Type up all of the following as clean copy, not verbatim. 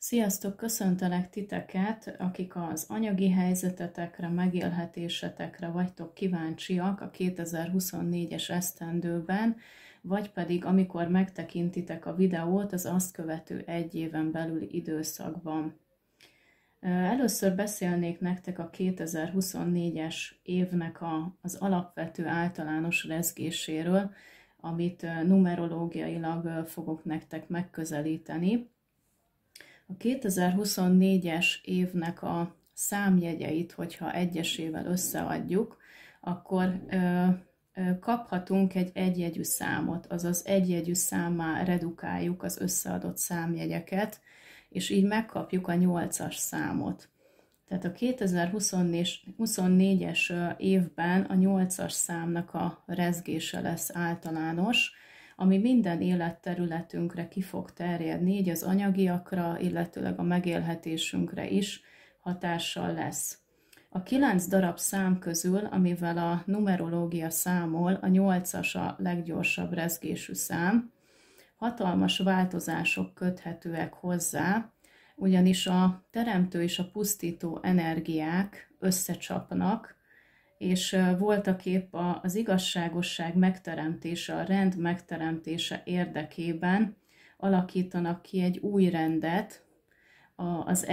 Sziasztok! Köszöntelek titeket, akik az anyagi helyzetetekre, megélhetésetekre vagytok kíváncsiak a 2024-es esztendőben, vagy pedig amikor megtekintitek a videót az azt követő egy éven belüli időszakban. Először beszélnék nektek a 2024-es évnek az alapvető általános rezgéséről, amit numerológiailag fogok nektek megközelíteni. A 2024-es évnek a számjegyeit, hogyha egyesével összeadjuk, akkor kaphatunk egy egyjegyű számot, azaz egyjegyű számmá redukáljuk az összeadott számjegyeket, és így megkapjuk a 8-as számot. Tehát a 2024-es évben a 8-as számnak a rezgése lesz általános, ami minden életterületünkre ki fog terjedni, így az anyagiakra, illetőleg a megélhetésünkre is hatással lesz. A 9 darab szám közül, amivel a numerológia számol, a 8-as a leggyorsabb rezgésű szám. Hatalmas változások köthetőek hozzá, ugyanis a teremtő és a pusztító energiák összecsapnak, és voltaképp az igazságosság megteremtése, a rend megteremtése érdekében alakítanak ki egy új rendet az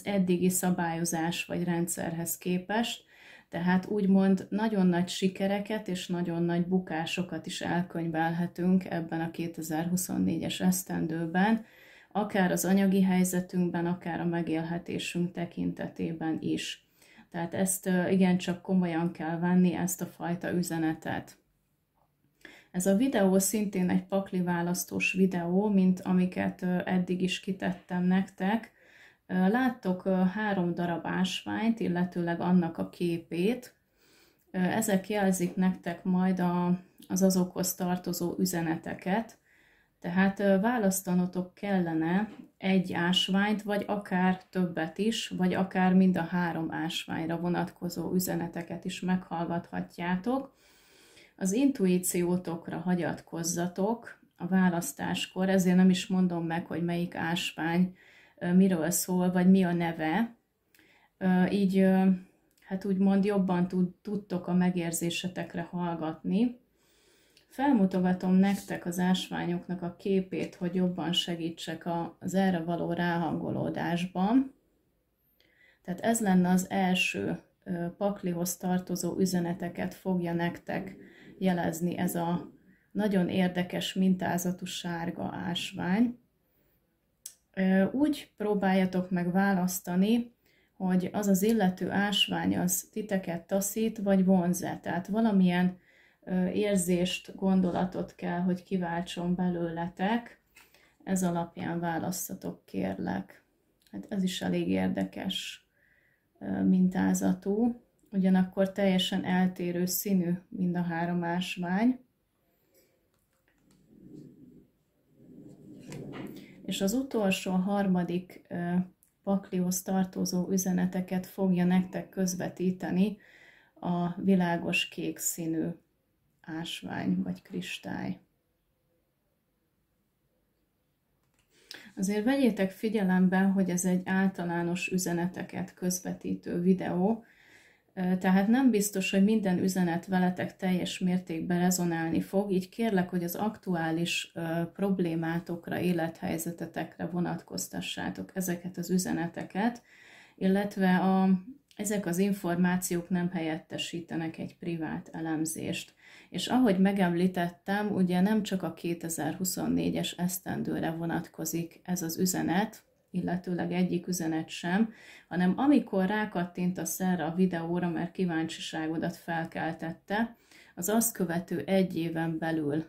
eddigi szabályozás vagy rendszerhez képest, tehát úgymond nagyon nagy sikereket és nagyon nagy bukásokat is elkönyvelhetünk ebben a 2024-es esztendőben, akár az anyagi helyzetünkben, akár a megélhetésünk tekintetében is. Tehát ezt igencsak komolyan kell venni, ezt a fajta üzenetet. Ez a videó szintén egy pakli választós videó, mint amiket eddig is kitettem nektek. Láttok 3 darab ásványt, illetőleg annak a képét. Ezek jelzik nektek majd az azokhoz tartozó üzeneteket. Tehát választanotok kellene egy ásványt, vagy akár többet is, vagy akár mind a 3 ásványra vonatkozó üzeneteket is meghallgathatjátok. Az intuíciótokra hagyatkozzatok a választáskor, ezért nem is mondom meg, hogy melyik ásvány miről szól, vagy mi a neve. Így hát úgymond jobban tudtok a megérzésetekre hallgatni. Felmutogatom nektek az ásványoknak a képét, hogy jobban segítsek az erre való ráhangolódásban. Tehát ez lenne az első paklihoz tartozó üzeneteket fogja nektek jelezni ez a nagyon érdekes mintázatú sárga ásvány. Úgy próbáljatok meg választani, hogy az az illető ásvány az titeket taszít vagy vonz-e, tehát valamilyen érzést, gondolatot kell, hogy kiváltson belőletek. Ez alapján választatok, kérlek. Hát ez is elég érdekes mintázatú, ugyanakkor teljesen eltérő színű mind a 3 ásvány. És az utolsó, harmadik paklihoz tartozó üzeneteket fogja nektek közvetíteni a világos kék színű ásvány vagy kristály. Azért vegyétek figyelembe, hogy ez egy általános üzeneteket közvetítő videó, tehát nem biztos, hogy minden üzenet veletek teljes mértékben rezonálni fog, így kérlek, hogy az aktuális problémátokra, élethelyzetetekre vonatkoztassátok ezeket az üzeneteket, illetve ezek az információk nem helyettesítenek egy privát elemzést. És ahogy megemlítettem, ugye nem csak a 2024-es esztendőre vonatkozik ez az üzenet, illetőleg egyik üzenet sem, hanem amikor rákattintasz erre a videóra, mert kíváncsiságodat felkeltette, az azt követő egy éven belül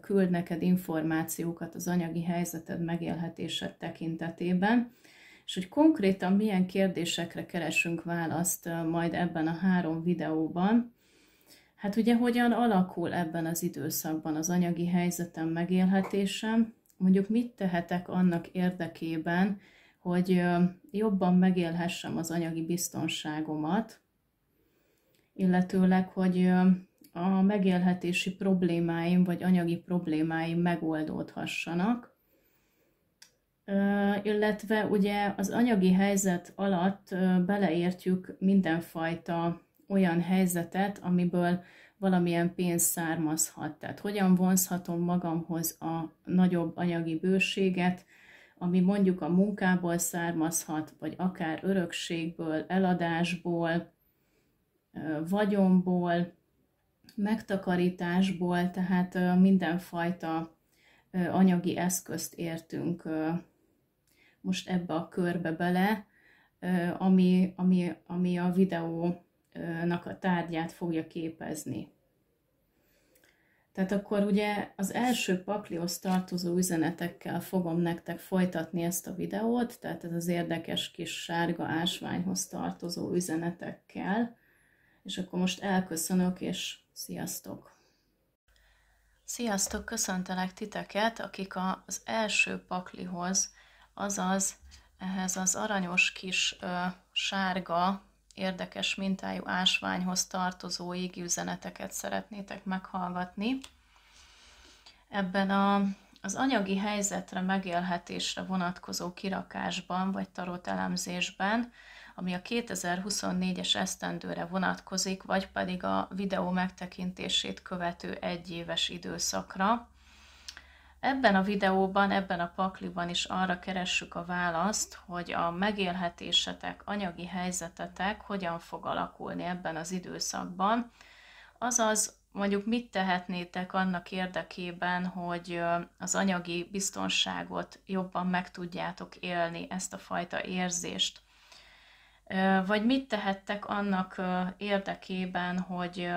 küld neked információkat az anyagi helyzeted, megélhetésed tekintetében, és hogy konkrétan milyen kérdésekre keresünk választ majd ebben a 3 videóban. Hát ugye hogyan alakul ebben az időszakban az anyagi helyzetem, megélhetésem, mondjuk mit tehetek annak érdekében, hogy jobban megélhessem az anyagi biztonságomat, illetőleg, hogy a megélhetési problémáim vagy anyagi problémáim megoldódhassanak. illetve ugye az anyagi helyzet alatt beleértjük mindenfajta olyan helyzetet, amiből valamilyen pénz származhat. Tehát hogyan vonzhatom magamhoz a nagyobb anyagi bőséget, ami mondjuk a munkából származhat, vagy akár örökségből, eladásból, vagyonból, megtakarításból, tehát mindenfajta anyagi eszközt értünk most ebbe a körbe bele, ami a videónak a tárgyát fogja képezni. Tehát akkor ugye az első paklihoz tartozó üzenetekkel fogom nektek folytatni ezt a videót, tehát ez az érdekes kis sárga ásványhoz tartozó üzenetekkel, és akkor most elköszönök, és sziasztok! Sziasztok, köszöntelek titeket, akik az első paklihoz, azaz ehhez az aranyos kis sárga, érdekes mintájú ásványhoz tartozó égi üzeneteket szeretnétek meghallgatni. Ebben az anyagi helyzetre, megélhetésre vonatkozó kirakásban, vagy tarot elemzésben, ami a 2024-es esztendőre vonatkozik, vagy pedig a videó megtekintését követő egyéves időszakra. Ebben a videóban, ebben a pakliban is arra keressük a választ, hogy a megélhetésetek, anyagi helyzetetek hogyan fog alakulni ebben az időszakban. Azaz, mondjuk mit tehetnétek annak érdekében, hogy az anyagi biztonságot jobban meg tudjátok élni, ezt a fajta érzést. Vagy mit tehettek annak érdekében, hogy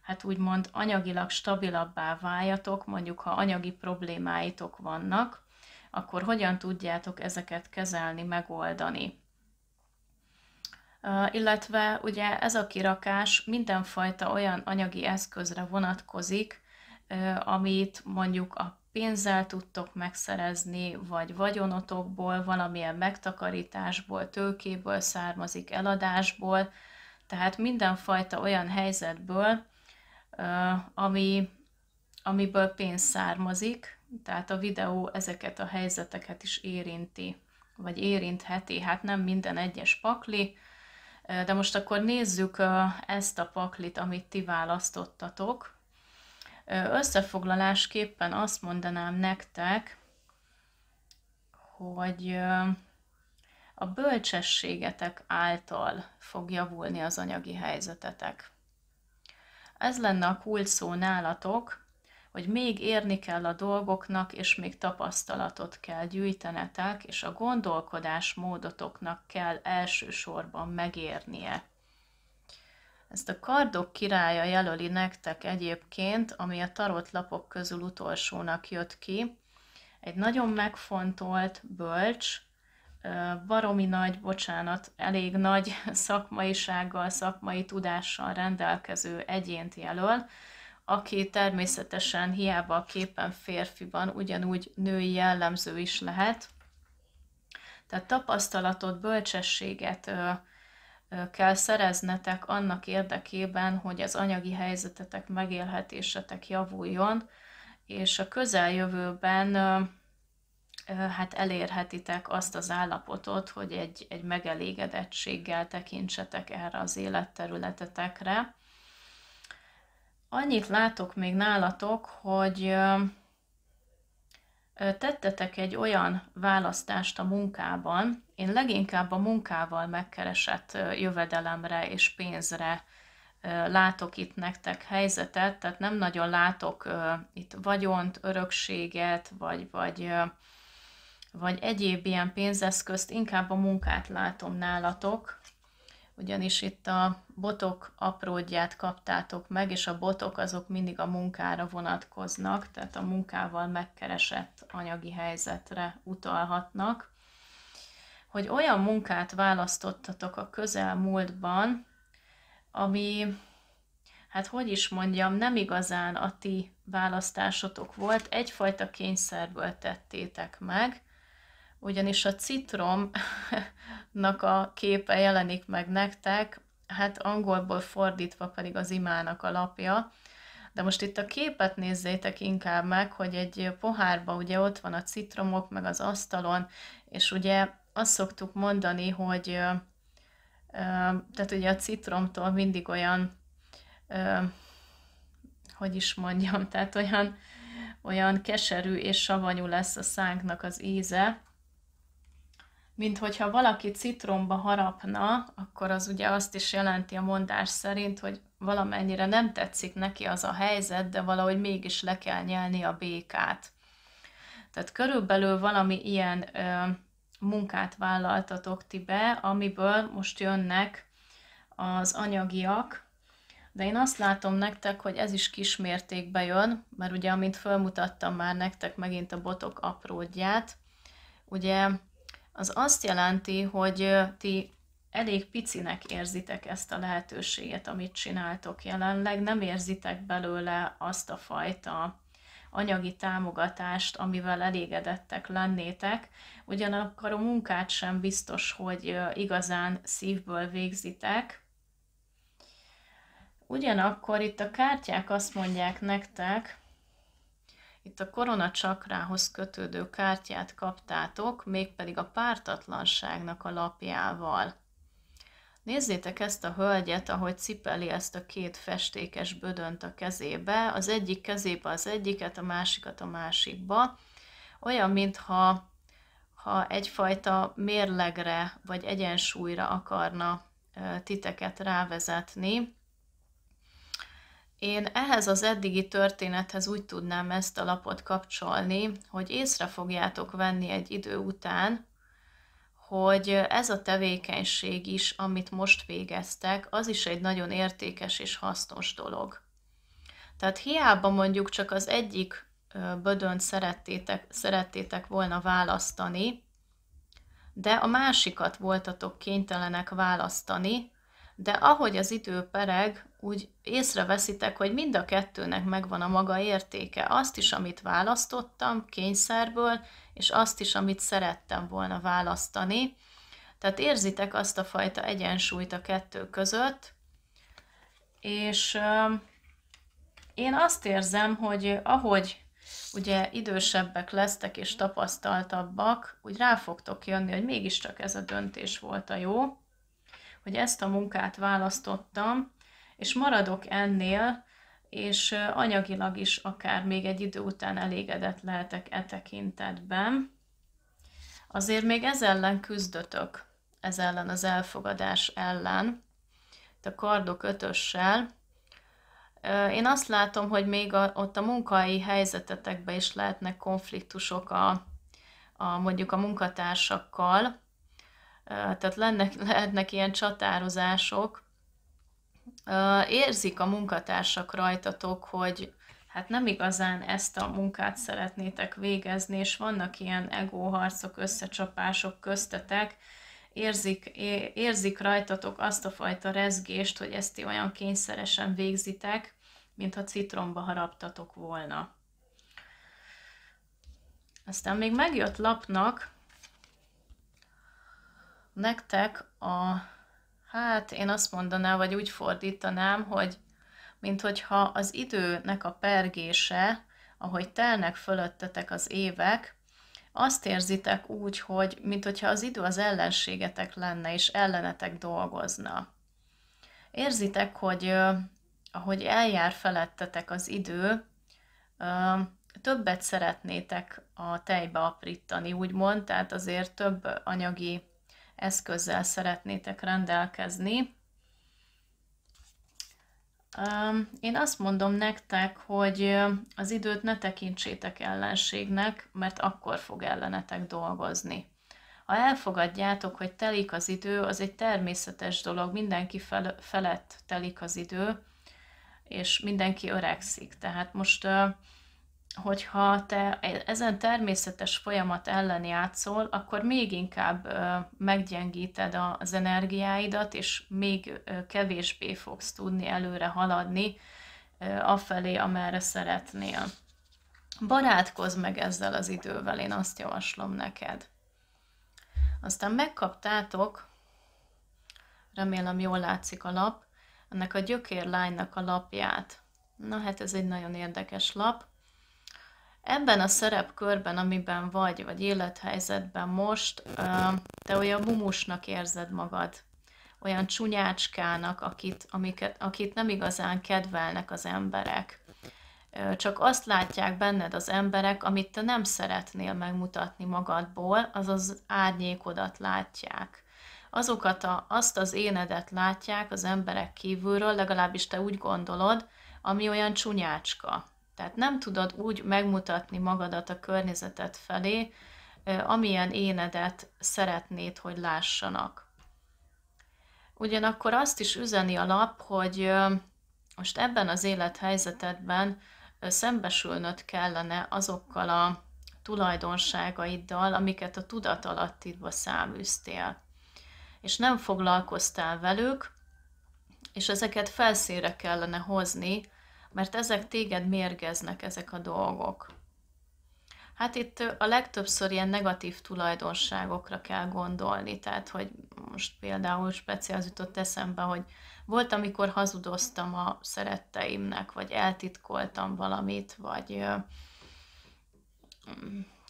hát úgymond anyagilag stabilabbá váljatok, mondjuk ha anyagi problémáitok vannak, akkor hogyan tudjátok ezeket kezelni, megoldani. Illetve ugye ez a kirakás mindenfajta olyan anyagi eszközre vonatkozik, amit mondjuk a pénzzel tudtok megszerezni, vagy vagyonotokból, valamilyen megtakarításból, tőkéből származik, eladásból, tehát mindenfajta olyan helyzetből, amiből pénz származik, tehát a videó ezeket a helyzeteket is érinti, vagy érintheti, hát nem minden egyes pakli, de most akkor nézzük ezt a paklit, amit ti választottatok. Összefoglalásképpen azt mondanám nektek, hogy a bölcsességetek által fog javulni az anyagi helyzetetek. Ez lenne a kulcsszó nálatok, hogy még érni kell a dolgoknak, és még tapasztalatot kell gyűjtenetek, és a gondolkodásmódotoknak kell elsősorban megérnie. Ezt a kardok királya jelöli nektek egyébként, ami a tarotlapok közül utolsónak jött ki. Egy nagyon megfontolt, bölcs, baromi nagy, elég nagy szakmaisággal, szakmai tudással rendelkező egyént jelöl, aki természetesen hiába a képen férfi van, ugyanúgy női jellemző is lehet. Tehát tapasztalatot, bölcsességet kell szereznetek annak érdekében, hogy az anyagi helyzetetek, megélhetésetek javuljon, és a közeljövőben hát elérhetitek azt az állapotot, hogy egy megelégedettséggel tekintsetek erre az életterületetekre. Annyit látok még nálatok, hogy tettetek egy olyan választást a munkában, én leginkább a munkával megkeresett jövedelemre és pénzre látok itt nektek helyzetet, tehát nem nagyon látok itt vagyont, örökséget, vagy egyéb ilyen pénzeszközt, inkább a munkát látom nálatok, ugyanis itt a botok apródját kaptátok meg, és a botok azok mindig a munkára vonatkoznak, tehát a munkával megkeresett anyagi helyzetre utalhatnak. Hogy olyan munkát választottatok a közelmúltban, ami, hát hogy is mondjam, nem igazán a ti választásotok volt, egyfajta kényszerből tettétek meg, ugyanis a citromnak a képe jelenik meg nektek, hát angolból fordítva pedig az imának a lapja, De most itt a képet nézzétek inkább meg, hogy egy pohárba ugye ott van a citromok, meg az asztalon, és ugye azt szoktuk mondani, hogy tehát ugye a citromtól mindig olyan, ö, hogy is mondjam, tehát olyan keserű és savanyú lesz a szánknak az íze, mint hogyha valaki citromba harapna, akkor az ugye azt is jelenti a mondás szerint, hogy valamennyire nem tetszik neki az a helyzet, de valahogy mégis le kell nyelni a békát. Tehát körülbelül valami ilyen munkát vállaltatok ti be, amiből most jönnek az anyagiak, de én azt látom nektek, hogy ez is kismértékben jön, mert ugye amint felmutattam már nektek megint a botok apródját, ugye az azt jelenti, hogy ti elég picinek érzitek ezt a lehetőséget, amit csináltok jelenleg, nem érzitek belőle azt a fajta anyagi támogatást, amivel elégedettek lennétek, ugyanakkor a munkát sem biztos, hogy igazán szívből végzitek. Ugyanakkor itt a kártyák azt mondják nektek, itt a korona csakrához kötődő kártyát kaptátok, mégpedig a pártatlanságnak a lapjával. Nézzétek ezt a hölgyet, ahogy cipeli ezt a két festékes bödönt a kezébe, az egyik kezébe az egyiket, a másikat a másikba. Olyan, mintha egyfajta mérlegre vagy egyensúlyra akarna titeket rávezetni. Én ehhez az eddigi történethez úgy tudnám ezt a lapot kapcsolni, hogy észre fogjátok venni egy idő után, hogy ez a tevékenység is, amit most végeztek, az is egy nagyon értékes és hasznos dolog. Tehát hiába mondjuk csak az egyik bödönt szerettétek volna választani, de a másikat voltatok kénytelenek választani, de ahogy az idő pereg, úgy észreveszitek, hogy mind a kettőnek megvan a maga értéke. Azt is, amit választottam kényszerből, és azt is, amit szerettem volna választani. Tehát érzitek azt a fajta egyensúlyt a kettő között, és én azt érzem, hogy ahogy ugye idősebbek lesztek és tapasztaltabbak, úgy rá fogtok jönni, hogy mégiscsak ez a döntés volt a jó, hogy ezt a munkát választottam, és maradok ennél, és anyagilag is akár még egy idő után elégedett lehetek e tekintetben. Azért még ez ellen küzdötök, ez ellen az elfogadás ellen, a kardok ötössel. Én azt látom, hogy még ott a munkahelyi helyzetetekben is lehetnek konfliktusok mondjuk a munkatársakkal, tehát lehetnek ilyen csatározások. Érzik a munkatársak rajtatok, hogy hát nem igazán ezt a munkát szeretnétek végezni, és vannak ilyen egóharcok, összecsapások köztetek, érzik rajtatok azt a fajta rezgést, hogy ezt ti olyan kényszeresen végzitek, mintha citromba haraptatok volna. Aztán még megjött lapnak nektek hát én azt mondanám, vagy úgy fordítanám, hogy minthogyha az időnek a pergése, ahogy telnek fölöttetek az évek, azt érzitek úgy, hogy minthogyha az idő az ellenségetek lenne, és ellenetek dolgozna. Érzitek, hogy ahogy eljár felettetek az idő, többet szeretnétek a tejbe aprítani, úgymond, tehát azért több anyagi eszközzel szeretnétek rendelkezni. Én azt mondom nektek, hogy az időt ne tekintsétek ellenségnek, mert akkor fog ellenetek dolgozni. Ha elfogadjátok, hogy telik az idő, az egy természetes dolog, mindenki felett telik az idő, és mindenki öregszik. Tehát most, hogyha te ezen természetes folyamat ellen játszol, akkor még inkább meggyengíted az energiáidat, és még kevésbé fogsz tudni előre haladni afelé, amerre szeretnél. Barátkozz meg ezzel az idővel, én azt javaslom neked. Aztán megkaptátok, remélem jól látszik a lap, ennek a gyökérlánynak a lapját. Na hát ez egy nagyon érdekes lap. Ebben a szerepkörben, amiben vagy élethelyzetben most, te olyan mumusnak érzed magad, olyan csúnyácskának, akit nem igazán kedvelnek az emberek. Csak azt látják benned az emberek, amit te nem szeretnél megmutatni magadból, azaz árnyékodat látják. Azt az énedet látják az emberek kívülről, legalábbis te úgy gondolod, ami olyan csúnyácska. Tehát nem tudod úgy megmutatni magadat a környezeted felé, amilyen énedet szeretnéd, hogy lássanak. Ugyanakkor azt is üzeni a lap, hogy most ebben az élethelyzetedben szembesülnöd kellene azokkal a tulajdonságaiddal, amiket a tudatalattidba száműztél. És nem foglalkoztál velük, és ezeket felszínre kellene hozni, mert ezek téged mérgeznek, ezek a dolgok. Hát itt a legtöbbször ilyen negatív tulajdonságokra kell gondolni, tehát hogy most például speciál jutott eszembe, hogy volt, amikor hazudoztam a szeretteimnek, vagy eltitkoltam valamit, vagy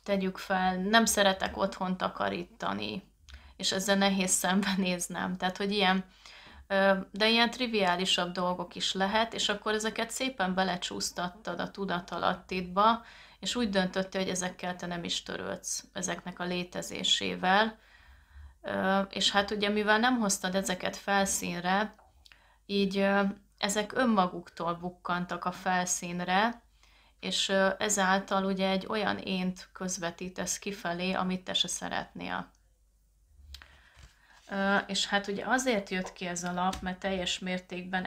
tegyük fel, nem szeretek otthon takarítani, és ezzel nehéz szembenéznem. Tehát, hogy de ilyen triviálisabb dolgok is lehet, és akkor ezeket szépen belecsúsztattad a tudatalattidba, és úgy döntöttél, hogy ezekkel te nem is törődsz, ezeknek a létezésével. És hát ugye, mivel nem hoztad ezeket felszínre, így ezek önmaguktól bukkantak a felszínre, és ezáltal ugye egy olyan ént közvetítesz kifelé, amit te se szeretnél. És hát ugye azért jött ki ez a lap, mert teljes mértékben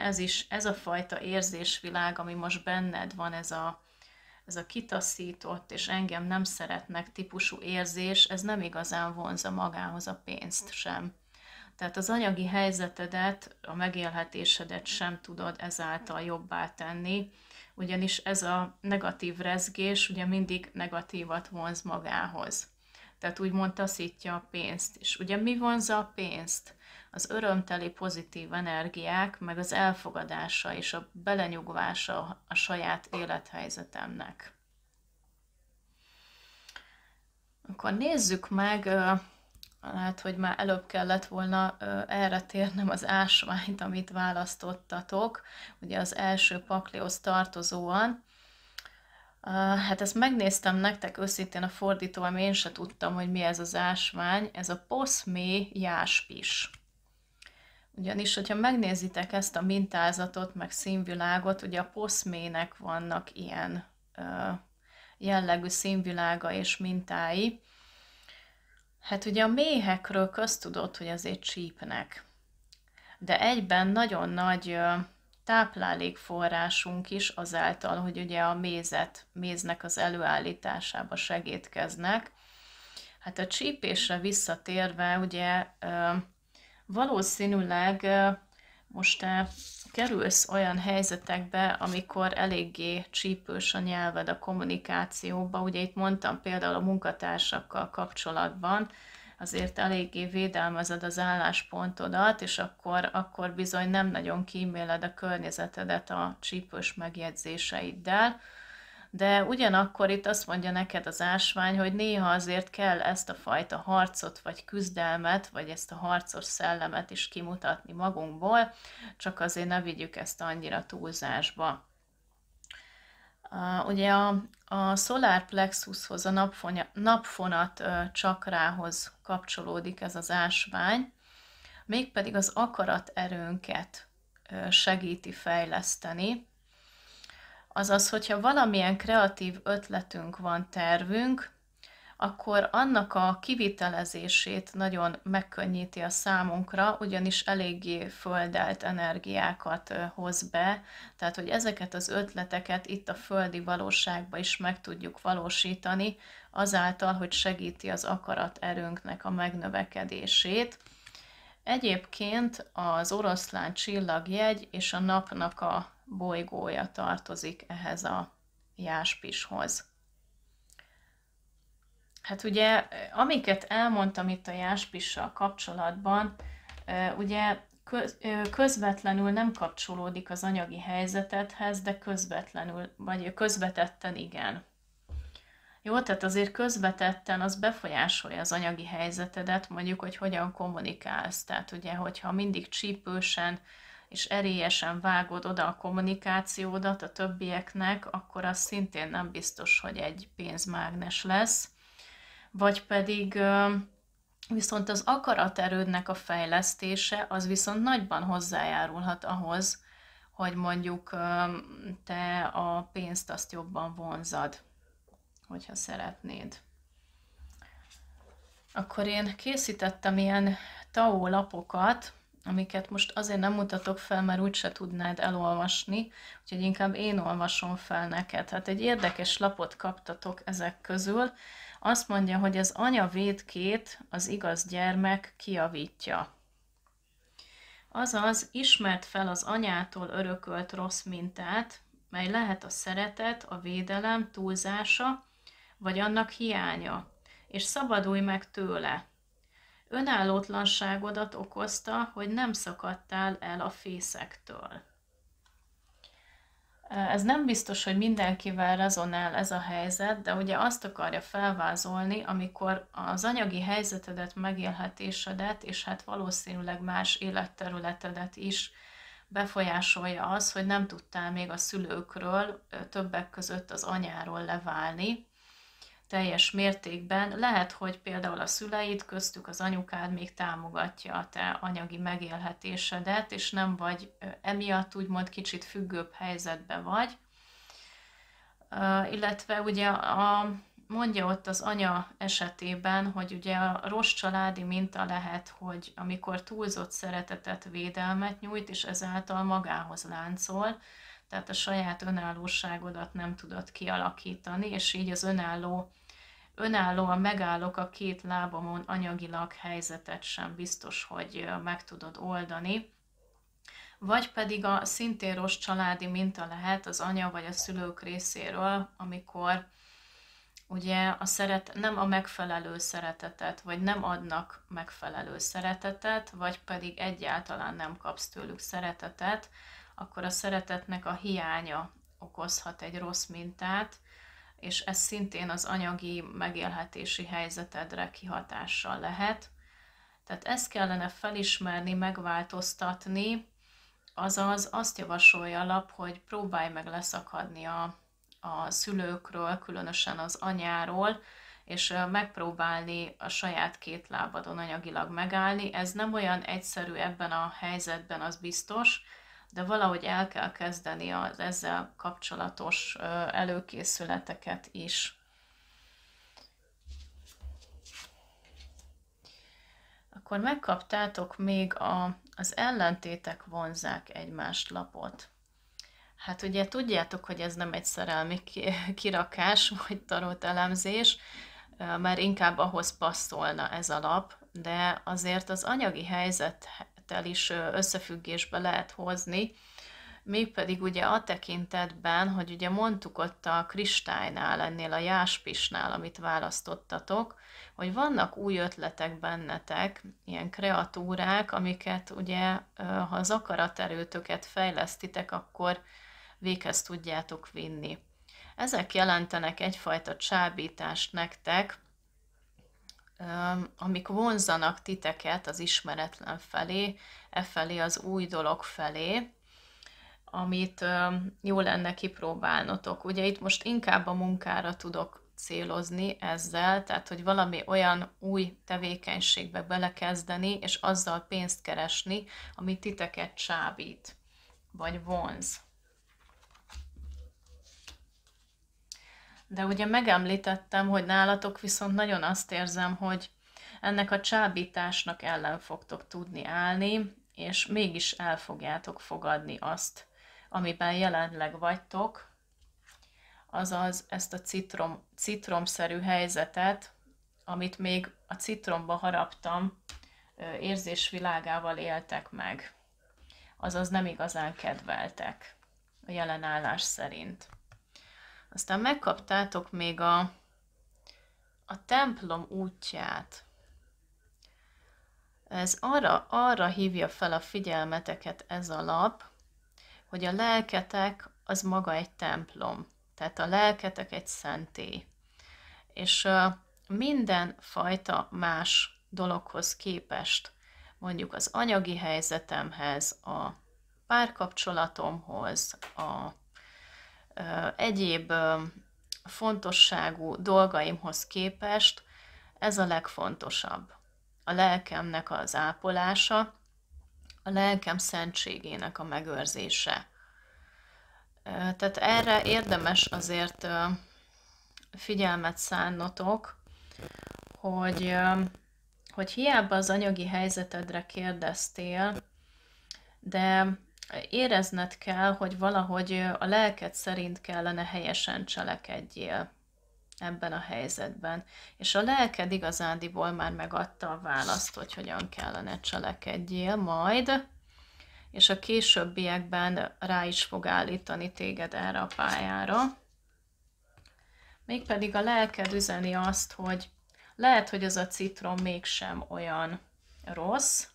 ez a fajta érzésvilág, ami most benned van, ez a kitaszított és engem nem szeretnek típusú érzés, ez nem igazán vonza magához a pénzt sem. Tehát az anyagi helyzetedet, a megélhetésedet sem tudod ezáltal jobbá tenni, ugyanis ez a negatív rezgés ugye mindig negatívat vonz magához. Tehát úgymond taszítja a pénzt. És ugye mi vonza a pénzt? Az örömteli pozitív energiák, meg az elfogadása és a belenyugvása a saját élethelyzetemnek. Akkor nézzük meg, hát, hogy már előbb kellett volna erre térnem az ásványt, amit választottatok, ugye az első paklihoz tartozóan. Hát ezt megnéztem nektek őszintén a fordítóval, én se tudtam, hogy mi ez az ásvány, ez a poszmé jáspis. Ugyanis, hogyha megnézitek ezt a mintázatot, meg színvilágot, ugye a poszmének vannak ilyen jellegű színvilága és mintái. Hát ugye a méhekről köztudott, hogy azért csípnek. De egyben nagyon nagy táplálékforrásunk is azáltal, hogy ugye a méznek az előállításába segítkeznek. Hát a csípésre visszatérve, ugye valószínűleg most te kerülsz olyan helyzetekbe, amikor eléggé csípős a nyelved a kommunikációba. Ugye itt mondtam például a munkatársakkal kapcsolatban, azért eléggé védelmezed az álláspontodat, és akkor bizony nem nagyon kíméled a környezetedet a csípős megjegyzéseiddel. De ugyanakkor itt azt mondja neked az ásvány, hogy néha azért kell ezt a fajta harcot, vagy küzdelmet, vagy ezt a harcos szellemet is kimutatni magunkból, csak azért ne vigyük ezt annyira túlzásba. Ugye a solar plexushoz, a napfonat csakrához kapcsolódik ez az ásvány, mégpedig az akaraterőnket segíti fejleszteni. Azaz, hogyha valamilyen kreatív ötletünk van, tervünk, akkor annak a kivitelezését nagyon megkönnyíti a számunkra, ugyanis eléggé földelt energiákat hoz be, tehát hogy ezeket az ötleteket itt a földi valóságban is meg tudjuk valósítani, azáltal, hogy segíti az akaraterőnknek a megnövekedését. Egyébként az oroszlán csillagjegy és a napnak a bolygója tartozik ehhez a jáspishoz. Hát ugye, amiket elmondtam itt a jáspissal kapcsolatban, ugye közvetlenül nem kapcsolódik az anyagi helyzetedhez, de közvetlenül, vagy közvetetten igen. Jó, tehát azért közvetetten az befolyásolja az anyagi helyzetedet, mondjuk, hogy hogyan kommunikálsz. Tehát ugye, hogyha mindig csípősen és erélyesen vágod oda a kommunikációdat a többieknek, akkor az szintén nem biztos, hogy egy pénzmágnes lesz. Vagy pedig viszont az akaraterődnek a fejlesztése, az viszont nagyban hozzájárulhat ahhoz, hogy mondjuk te a pénzt azt jobban vonzad, hogyha szeretnéd. Akkor én készítettem ilyen Tao lapokat, amiket most azért nem mutatok fel, mert úgyse tudnád elolvasni, úgyhogy inkább én olvasom fel neked. Hát egy érdekes lapot kaptatok ezek közül. Azt mondja, hogy az anya vétkét az igaz gyermek kijavítja. Azaz, ismerd fel az anyától örökölt rossz mintát, mely lehet a szeretet, a védelem túlzása, vagy annak hiánya, és szabadulj meg tőle. Önállótlanságodat okozta, hogy nem szakadtál el a fészektől. Ez nem biztos, hogy mindenkivel rezonál ez a helyzet, de ugye azt akarja felvázolni, amikor az anyagi helyzetedet, megélhetésedet, és hát valószínűleg más életterületedet is befolyásolja az, hogy nem tudtál még a szülőkről, többek között az anyáról leválni teljes mértékben. Lehet, hogy például a szüleid, köztük az anyukád még támogatja a te anyagi megélhetésedet, és nem vagy emiatt úgymond kicsit függőbb helyzetben vagy. Illetve ugye mondja ott az anya esetében, hogy ugye a rossz családi minta lehet, hogy amikor túlzott szeretetet, védelmet nyújt, és ezáltal magához láncol, tehát a saját önállóságodat nem tudod kialakítani, és így az önállóan megállok a két lábamon anyagilag helyzetet sem biztos, hogy meg tudod oldani. Vagy pedig a szintén rossz családi minta lehet az anya vagy a szülők részéről, amikor ugye nem a megfelelő szeretetet, vagy nem adnak megfelelő szeretetet, vagy pedig egyáltalán nem kapsz tőlük szeretetet, akkor a szeretetnek a hiánya okozhat egy rossz mintát, és ez szintén az anyagi megélhetési helyzetedre kihatással lehet. Tehát ezt kellene felismerni, megváltoztatni, azaz azt javasolja a lap, hogy próbálj meg leszakadni a szülőkről, különösen az anyáról, és megpróbálni a saját két lábadon anyagilag megállni. Ez nem olyan egyszerű ebben a helyzetben, az biztos, de valahogy el kell kezdeni az ezzel kapcsolatos előkészületeket is. Akkor megkaptátok még az ellentétek vonzzák egymást lapot. Hát ugye tudjátok, hogy ez nem egy szerelmi kirakás vagy tarot elemzés, mert inkább ahhoz passzolna ez a lap, de azért az anyagi helyzettel is összefüggésbe lehet hozni, mégpedig ugye a tekintetben, hogy ugye mondtuk ott a kristálynál, ennél a jáspisnál, amit választottatok, hogy vannak új ötletek bennetek, ilyen kreatúrák, amiket ugye, ha az akaraterőtöket fejlesztitek, akkor véghez tudjátok vinni. Ezek jelentenek egyfajta csábítást nektek, amik vonzanak titeket az ismeretlen felé, felé az új dolog felé, amit jó lenne kipróbálnotok. Ugye itt most inkább a munkára tudok célozni ezzel, tehát hogy valami olyan új tevékenységbe belekezdeni, és azzal pénzt keresni, ami titeket csábít, vagy vonz. De ugye megemlítettem, hogy nálatok viszont nagyon azt érzem, hogy ennek a csábításnak ellen fogtok tudni állni, és mégis el fogjátok fogadni azt, amiben jelenleg vagytok, azaz ezt a citromszerű helyzetet, amit még a citromba haraptam, érzésvilágával éltek meg. Azaz nem igazán kedveltek a jelenállás szerint. Aztán megkaptátok még a templom útját. Ez arra hívja fel a figyelmeteket ez a lap, hogy a lelketek az maga egy templom. Tehát a lelketek egy szentély. És minden fajta más dologhoz képest, mondjuk az anyagi helyzetemhez, a párkapcsolatomhoz, a egyéb fontosságú dolgaimhoz képest, ez a legfontosabb. A lelkemnek az ápolása, a lelkem szentségének a megőrzése. Tehát erre érdemes azért figyelmet szánnotok, hogy hiába az anyagi helyzetedre kérdeztél, de érezned kell, hogy valahogy a lelked szerint kellene helyesen cselekedjél ebben a helyzetben. És a lelked igazándiból már megadta a választ, hogy hogyan kellene cselekedjél majd, és a későbbiekben rá is fog állítani téged erre a pályára. Mégpedig a lelked üzeni azt, hogy lehet, hogy az a citrom mégsem olyan rossz,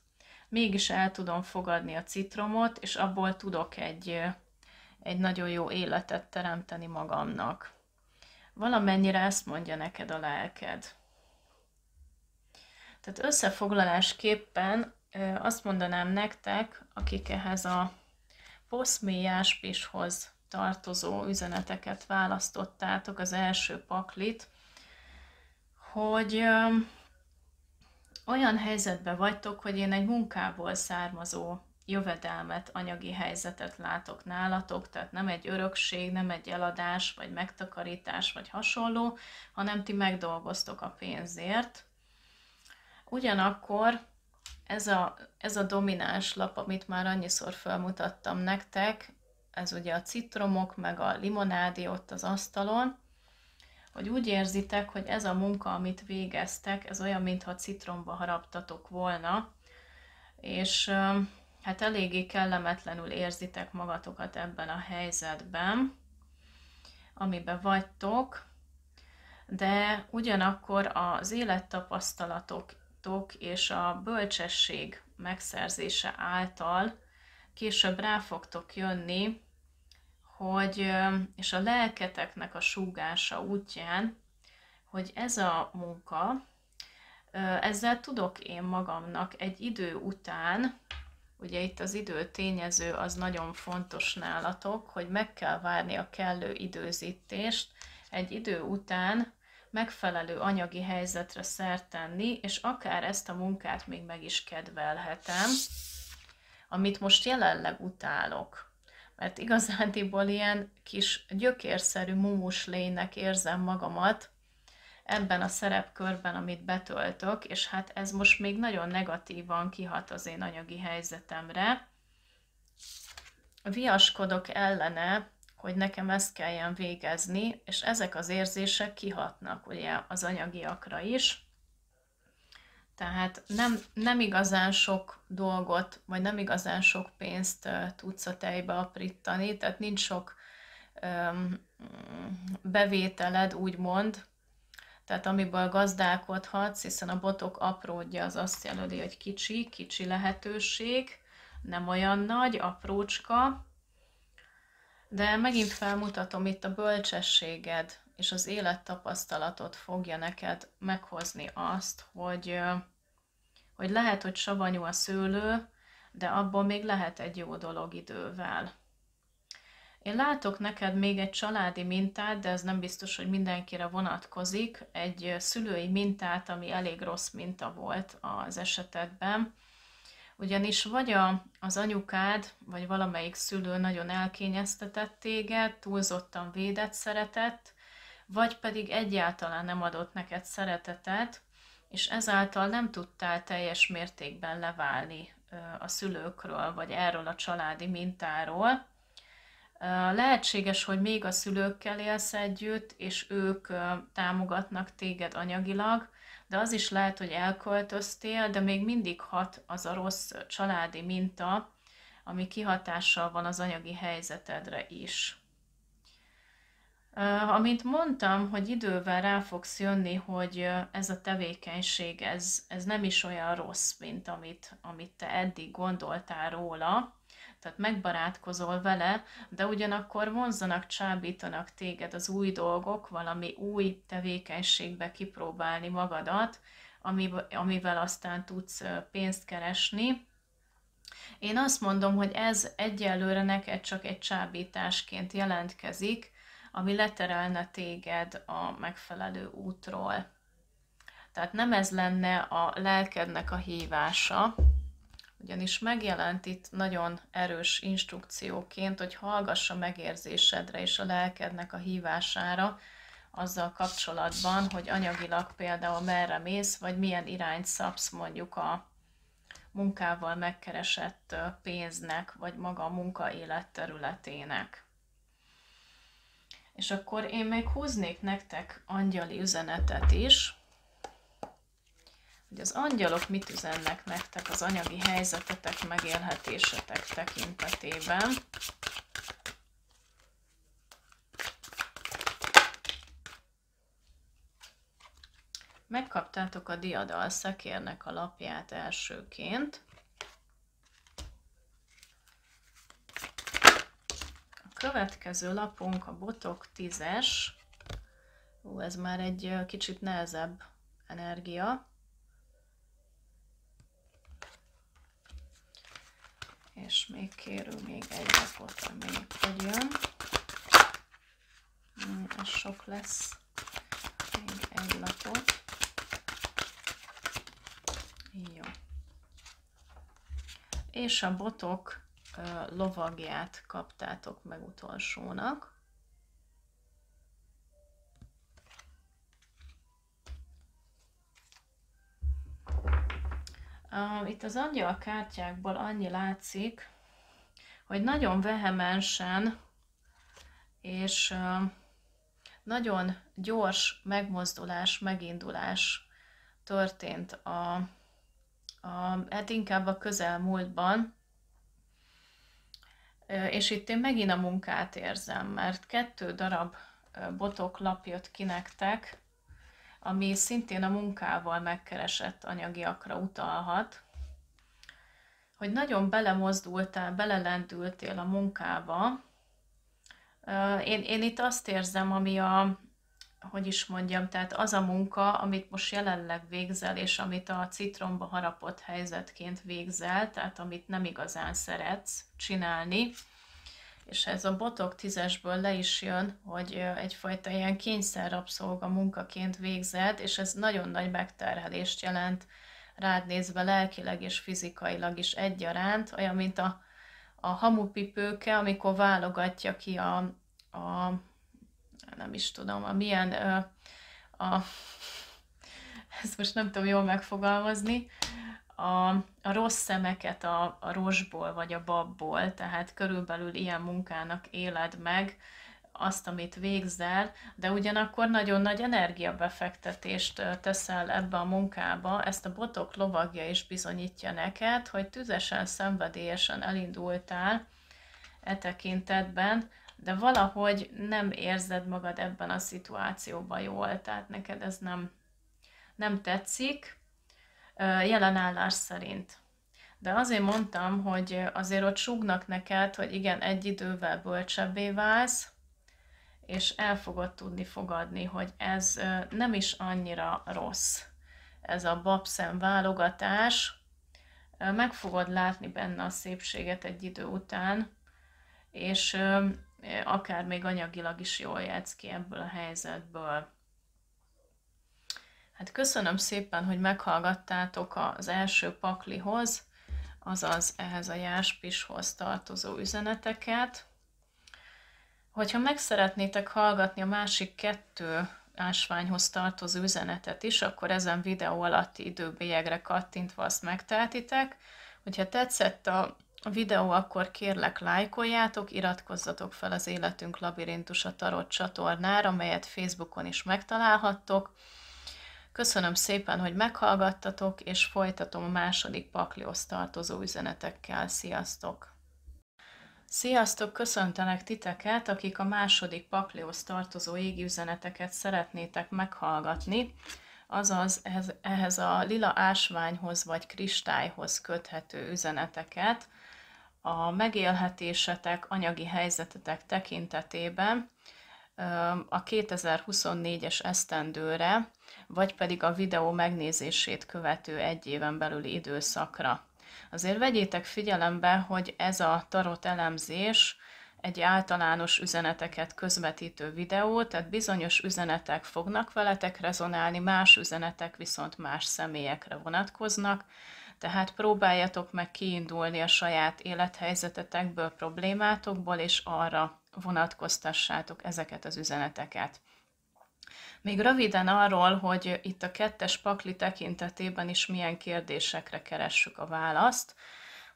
mégis el tudom fogadni a citromot, és abból tudok egy nagyon jó életet teremteni magamnak. Valamennyire ezt mondja neked a lelked. Tehát összefoglalásképpen azt mondanám nektek, akik ehhez a poszmély jáspishoz tartozó üzeneteket választottátok, az első paklit, hogy olyan helyzetben vagytok, hogy én egy munkából származó jövedelmet, anyagi helyzetet látok nálatok, tehát nem egy örökség, nem egy eladás, vagy megtakarítás, vagy hasonló, hanem ti megdolgoztok a pénzért. Ugyanakkor ez a domináns lap, amit már annyiszor felmutattam nektek, ez ugye a citromok, meg a limonádi ott az asztalon, hogy úgy érzitek, hogy ez a munka, amit végeztek, ez olyan, mintha citromba haraptatok volna, és hát eléggé kellemetlenül érzitek magatokat ebben a helyzetben, amiben vagytok, de ugyanakkor az élettapasztalatok és a bölcsesség megszerzése által később rá fogtok jönni, hogy, és a lelketeknek a súgása útján, hogy ez a munka, ezzel tudok én magamnak egy idő után, ugye itt az idő tényező az nagyon fontos nálatok, hogy meg kell várni a kellő időzítést, egy idő után megfelelő anyagi helyzetre szert tenni, és akár ezt a munkát még meg is kedvelhetem, amit most jelenleg utálok. Mert igazándiból ilyen kis gyökérszerű mumus lénynek érzem magamat ebben a szerepkörben, amit betöltök, és hát ez most még nagyon negatívan kihat az én anyagi helyzetemre. Viaskodok ellene, hogy nekem ezt kelljen végezni, és ezek az érzések kihatnak ugye az anyagiakra is. Tehát nem igazán sok dolgot, vagy nem igazán sok pénzt tudsz a tejbe aprítani, tehát nincs sok bevételed, úgymond, tehát amiből gazdálkodhatsz, hiszen a botok apródja az azt jelöli, hogy kicsi lehetőség, nem olyan nagy, aprócska, de megint felmutatom, itt a bölcsességed és az élettapasztalatot fogja neked meghozni azt, hogy lehet, hogy savanyú a szőlő, de abból még lehet egy jó dolog idővel. Én látok neked még egy családi mintát, de ez nem biztos, hogy mindenkire vonatkozik, egy szülői mintát, ami elég rossz minta volt az esetedben, ugyanis vagy az anyukád, vagy valamelyik szülő nagyon elkényeztetett téged, túlzottan védett, szeretett, vagy pedig egyáltalán nem adott neked szeretetet, és ezáltal nem tudtál teljes mértékben leválni a szülőkről, vagy erről a családi mintáról. Lehetséges, hogy még a szülőkkel élsz együtt, és ők támogatnak téged anyagilag, de az is lehet, hogy elköltöztél, de még mindig hat az a rossz családi minta, ami kihatással van az anyagi helyzetedre is. Amint mondtam, hogy idővel rá fogsz jönni, hogy ez a tevékenység, ez nem is olyan rossz, mint amit te eddig gondoltál róla, tehát megbarátkozol vele, de ugyanakkor vonzanak, csábítanak téged az új dolgok, valami új tevékenységbe kipróbálni magadat, amivel aztán tudsz pénzt keresni. Én azt mondom, hogy ez egyelőre neked csak egy csábításként jelentkezik, ami leterelne téged a megfelelő útról. Tehát nem ez lenne a lelkednek a hívása, ugyanis megjelent itt nagyon erős instrukcióként, hogy hallgass a megérzésedre és a lelkednek a hívására, azzal kapcsolatban, hogy anyagilag például merre mész, vagy milyen irányt szabsz mondjuk a munkával megkeresett pénznek, vagy maga a munka életterületének. És akkor én még húznék nektek angyali üzenetet is, hogy az angyalok mit üzennek nektek az anyagi helyzetetek, megélhetésetek tekintetében. Megkaptátok a diadal szekérnek a lapját elsőként. A következő lapunk a botok 10-es. Ez már egy kicsit nehezebb energia. És még kérünk még egy lapot, amelyik hogy jön. Ez sok lesz. Még egy lapot. Jó. És a botok lovagját kaptátok meg utolsónak. Itt az angyal kártyákból annyi látszik, hogy nagyon vehemensen és nagyon gyors megmozdulás, megindulás történt hát inkább a közelmúltban, és itt én megint a munkát érzem, mert 2 darab botoklap jött ki nektek, ami szintén a munkával megkeresett anyagiakra utalhat, hogy nagyon belemozdultál, belelendültél a munkába. Én itt azt érzem, ami hogy is mondjam, tehát az a munka, amit most jelenleg végzel, és amit a citromba harapott helyzetként végzel, tehát amit nem igazán szeretsz csinálni, és ez a botok 10-esből le is jön, hogy egyfajta ilyen kényszerrabszolga munkaként végzed, és ez nagyon nagy megterhelést jelent rád nézve lelkileg és fizikailag is egyaránt, olyan, mint a hamupipőke, amikor válogatja ki nem is tudom, ezt most nem tudom jól megfogalmazni, a rossz szemeket a rosból vagy a babból, tehát körülbelül ilyen munkának éled meg azt, amit végzel, de ugyanakkor nagyon nagy energiabefektetést teszel ebbe a munkába. Ezt a botok lovagja is bizonyítja neked, hogy tüzesen, szenvedélyesen elindultál e tekintetben, de valahogy nem érzed magad ebben a szituációban jól, tehát neked ez nem tetszik, jelenállás szerint. De azért mondtam, hogy azért ott súgnak neked, hogy igen, egy idővel bölcsebbé válsz, és el fogod tudni fogadni, hogy ez nem is annyira rossz. Ez a babszem válogatás, meg fogod látni benne a szépséget egy idő után, és akár még anyagilag is jól jössz ki ebből a helyzetből. Hát köszönöm szépen, hogy meghallgattátok az első paklihoz, azaz ehhez a jáspishoz tartozó üzeneteket. Hogyha meg szeretnétek hallgatni a másik 2 ásványhoz tartozó üzenetet is, akkor ezen videó alatti időbélyegre kattintva azt megtehetitek. Hogyha tetszett a videó, akkor kérlek lájkoljátok, iratkozzatok fel az Életünk Labirintusa Tarot csatornára, amelyet Facebookon is megtalálhattok. Köszönöm szépen, hogy meghallgattatok, és folytatom a második paklihoz tartozó üzenetekkel. Sziasztok! Sziasztok, köszöntelek titeket, akik a második paklihoz tartozó égi üzeneteket szeretnétek meghallgatni, azaz ehhez a lila ásványhoz vagy kristályhoz köthető üzeneteket a megélhetésetek, anyagi helyzetetek tekintetében a 2024-es esztendőre, vagy pedig a videó megnézését követő 1 éven belüli időszakra. Azért vegyétek figyelembe, hogy ez a tarot elemzés egy általános üzeneteket közvetítő videó, tehát bizonyos üzenetek fognak veletek rezonálni, más üzenetek viszont más személyekre vonatkoznak, tehát próbáljatok meg kiindulni a saját élethelyzetetekből, problémátokból, és arra vonatkoztassátok ezeket az üzeneteket. Még röviden arról, hogy itt a 2-es pakli tekintetében is milyen kérdésekre keressük a választ.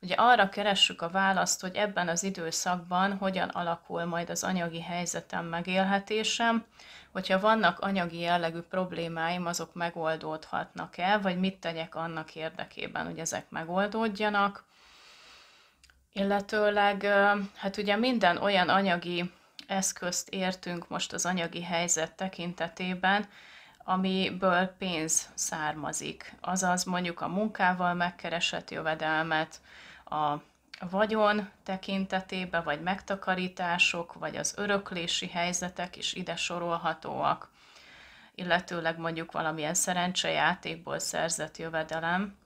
Ugye arra keressük a választ, hogy ebben az időszakban hogyan alakul majd az anyagi helyzetem, megélhetésem, hogyha vannak anyagi jellegű problémáim, azok megoldódhatnak-e, vagy mit tegyek annak érdekében, hogy ezek megoldódjanak. Illetőleg, hát ugye minden olyan anyagi eszközt értünk most az anyagi helyzet tekintetében, amiből pénz származik. Azaz mondjuk a munkával megkeresett jövedelmet, a vagyon tekintetében, vagy megtakarítások, vagy az öröklési helyzetek is ide sorolhatóak, illetőleg mondjuk valamilyen szerencsejátékból szerzett jövedelem,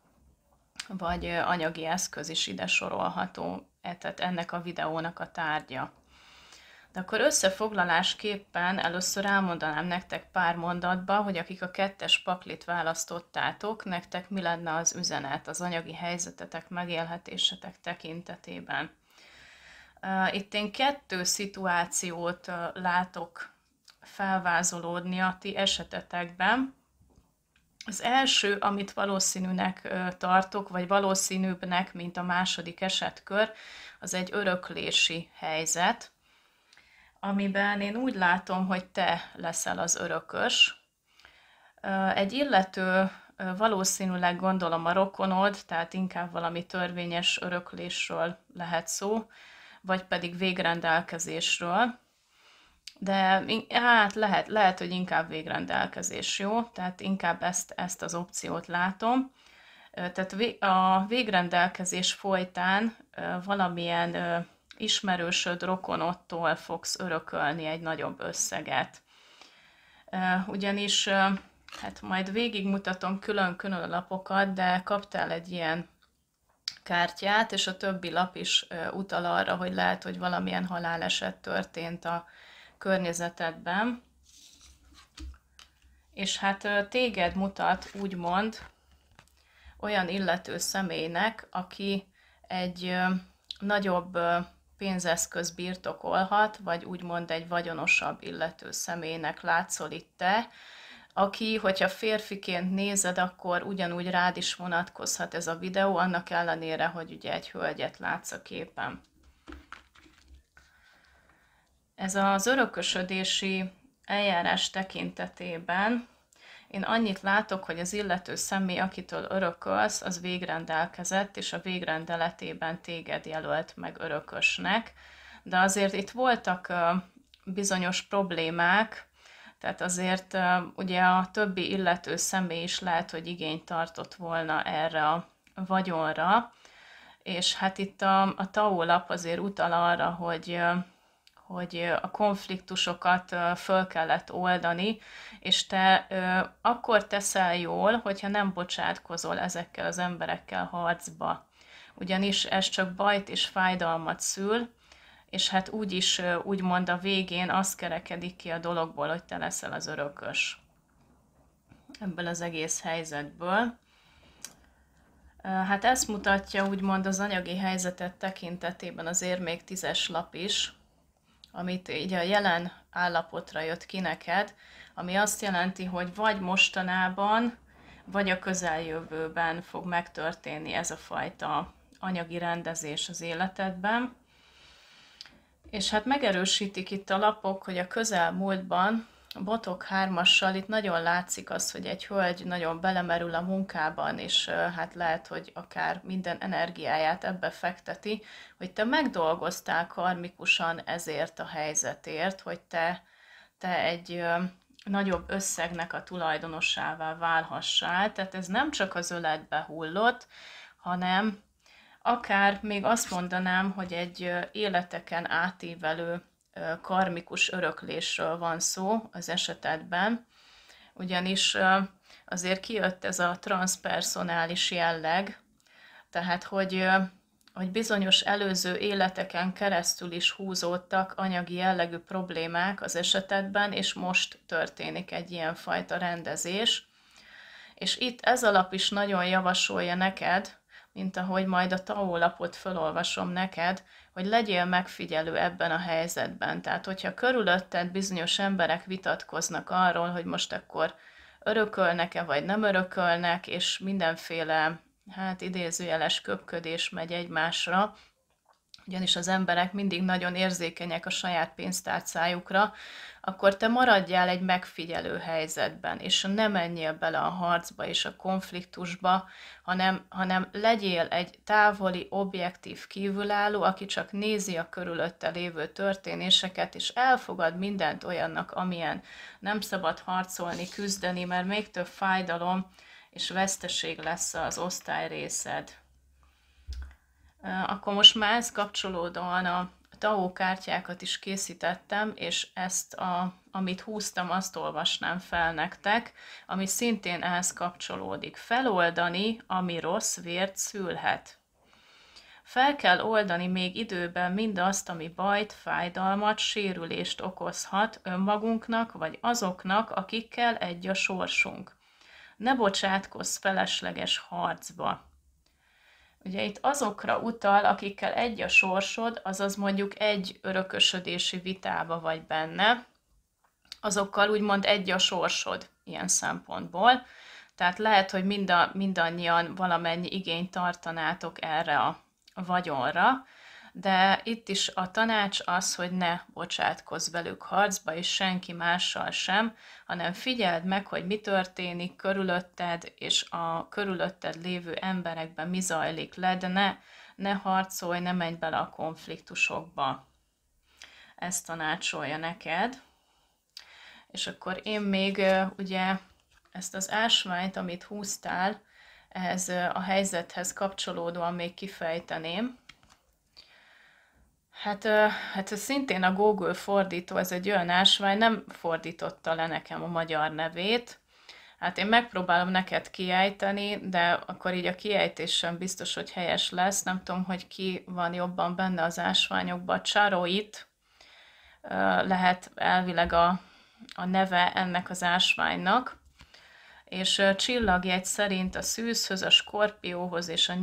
vagy anyagi eszköz is ide sorolható, tehát ennek a videónak a tárgya. De akkor összefoglalásképpen először elmondanám nektek pár mondatba, hogy akik a 2-es paklit választottátok, nektek mi lenne az üzenet az anyagi helyzetetek, megélhetésetek tekintetében. Itt én 2 szituációt látok felvázolódni a ti esetetekben. Az első, amit valószínűnek tartok, vagy valószínűbbnek, mint a második esetkör, az egy öröklési helyzet, amiben én úgy látom, hogy te leszel az örökös. Egy illető valószínűleg gondolom a rokonod, tehát inkább valami törvényes öröklésről lehet szó, vagy pedig végrendelkezésről. De hát lehet, hogy inkább végrendelkezés, jó? Tehát inkább ezt az opciót látom. Tehát a végrendelkezés folytán valamilyen ismerősöd, rokonodtól fogsz örökölni egy nagyobb összeget. Ugyanis, hát majd végigmutatom külön-külön a lapokat, de kaptál egy ilyen kártyát, és a többi lap is utal arra, hogy lehet, hogy valamilyen haláleset történt a környezetedben. És hát téged mutat, úgymond, olyan illető személynek, aki egy nagyobb pénzeszköz birtokolhat, vagy úgymond egy vagyonosabb illető személynek látszol itt te, aki, hogyha férfiként nézed, akkor ugyanúgy rád is vonatkozhat ez a videó, annak ellenére, hogy ugye egy hölgyet látsz a képen. Ez az örökösödési eljárás tekintetében én annyit látok, hogy az illető személy, akitől örökölsz, az végrendelkezett, és a végrendeletében téged jelölt meg örökösnek. De azért itt voltak bizonyos problémák, tehát azért ugye a többi illető személy is lehet, hogy igényt tartott volna erre a vagyonra, és hát itt a Tao lap azért utal arra, hogy a konfliktusokat föl kellett oldani, és te akkor teszel jól, hogyha nem bocsátkozol ezekkel az emberekkel harcba. Ugyanis ez csak bajt és fájdalmat szül, és hát úgyis úgymond a végén az kerekedik ki a dologból, hogy te leszel az örökös ebből az egész helyzetből. Hát ezt mutatja úgymond az anyagi helyzetet tekintetében az érmék 10-es lap is, amit így a jelen állapotra jött ki neked, ami azt jelenti, hogy vagy mostanában, vagy a közeljövőben fog megtörténni ez a fajta anyagi rendezés az életedben. És hát megerősítik itt a lapok, hogy a közelmúltban botok hármassal itt nagyon látszik az, hogy egy hölgy nagyon belemerül a munkában, és hát lehet, hogy akár minden energiáját ebbe fekteti, hogy te megdolgoztál karmikusan ezért a helyzetért, hogy te egy nagyobb összegnek a tulajdonossává válhassál. Tehát ez nem csak az öletbe hullott, hanem akár még azt mondanám, hogy egy életeken átívelő karmikus öröklésről van szó az esetedben, ugyanis azért kijött ez a transzpersonális jelleg, tehát hogy bizonyos előző életeken keresztül is húzódtak anyagi jellegű problémák az esetedben, és most történik egy ilyen fajta rendezés. És itt ez a lap is nagyon javasolja neked, mint ahogy majd a Tao lapot felolvasom neked, hogy legyél megfigyelő ebben a helyzetben. Tehát, hogyha körülötted bizonyos emberek vitatkoznak arról, hogy most akkor örökölnek-e, vagy nem örökölnek, és mindenféle, hát idézőjeles köpködés megy egymásra, ugyanis az emberek mindig nagyon érzékenyek a saját pénztárcájukra, akkor te maradjál egy megfigyelő helyzetben, és ne menjél bele a harcba és a konfliktusba, hanem legyél egy távoli, objektív kívülálló, aki csak nézi a körülötte lévő történéseket, és elfogad mindent olyannak, amilyen. Nem szabad harcolni, küzdeni, mert még több fájdalom és veszteség lesz az osztályrészed. Akkor most már ezt kapcsolódóan a Tao kártyákat is készítettem, és ezt, amit húztam, azt olvasnám fel nektek, ami szintén ehhez kapcsolódik. Feloldani, ami rossz vért szülhet. Fel kell oldani még időben mindazt, ami bajt, fájdalmat, sérülést okozhat önmagunknak, vagy azoknak, akikkel egy a sorsunk. Ne bocsátkozz felesleges harcba. Ugye itt azokra utal, akikkel egy a sorsod, azaz mondjuk egy örökösödési vitába vagy benne, azokkal úgymond egy a sorsod ilyen szempontból. Tehát lehet, hogy mindannyian valamennyi igényt tartanátok erre a vagyonra, de itt is a tanács az, hogy ne bocsátkozz velük harcba, és senki mással sem, hanem figyeld meg, hogy mi történik körülötted, és a körülötted lévő emberekben mi zajlik le, de ne harcolj, ne menj bele a konfliktusokba. Ezt tanácsolja neked. És akkor én még ugye ezt az ásványt, amit húztál, ehhez a helyzethez kapcsolódóan még kifejteném. Hát ez szintén a Google fordító, ez egy olyan ásvány, nem fordította le nekem a magyar nevét. Hát én megpróbálom neked kiejteni, de akkor így a kiejtés sem biztos, hogy helyes lesz. Nem tudom, hogy ki van jobban benne az ásványokban. Charoit lehet elvileg a neve ennek az ásványnak. És csillagjegy szerint a szűzhöz, a skorpióhoz és a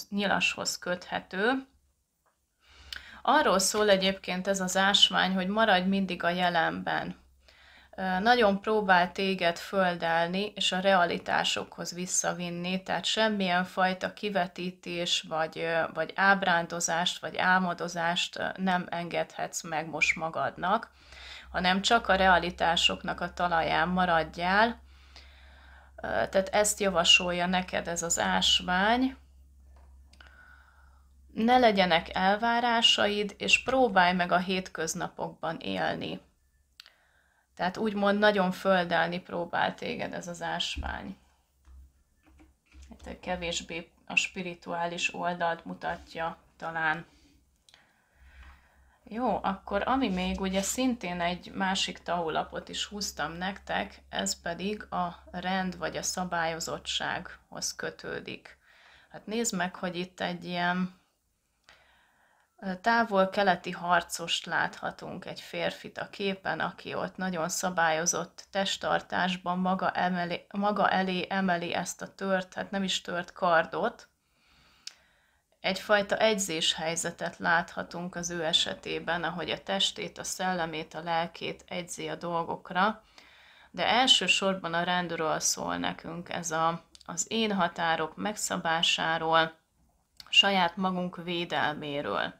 nyilashoz köthető. Arról szól egyébként ez az ásvány, hogy maradj mindig a jelenben. Nagyon próbál téged földelni, és a realitásokhoz visszavinni, tehát semmilyen fajta kivetítés, vagy ábrándozást, vagy álmodozást nem engedhetsz meg most magadnak, hanem csak a realitásoknak a talaján maradjál. Tehát ezt javasolja neked ez az ásvány. Ne legyenek elvárásaid, és próbálj meg a hétköznapokban élni. Tehát úgymond nagyon földelni próbál téged ez az ásvány. Hát kevésbé a spirituális oldalt mutatja talán. Jó, akkor ami még ugye szintén egy másik Tao lapot is húztam nektek, ez pedig a rend vagy a szabályozottsághoz kötődik. Hát nézd meg, hogy itt egy ilyen távol-keleti harcost láthatunk, egy férfit a képen, aki ott nagyon szabályozott testtartásban maga elé emeli ezt a tört, hát nem is tört kardot. Egyfajta egyzéshelyzetet láthatunk az ő esetében, ahogy a testét, a szellemét, a lelkét egyzi a dolgokra, de elsősorban a rendről szól nekünk ez az én határok megszabásáról, saját magunk védelméről.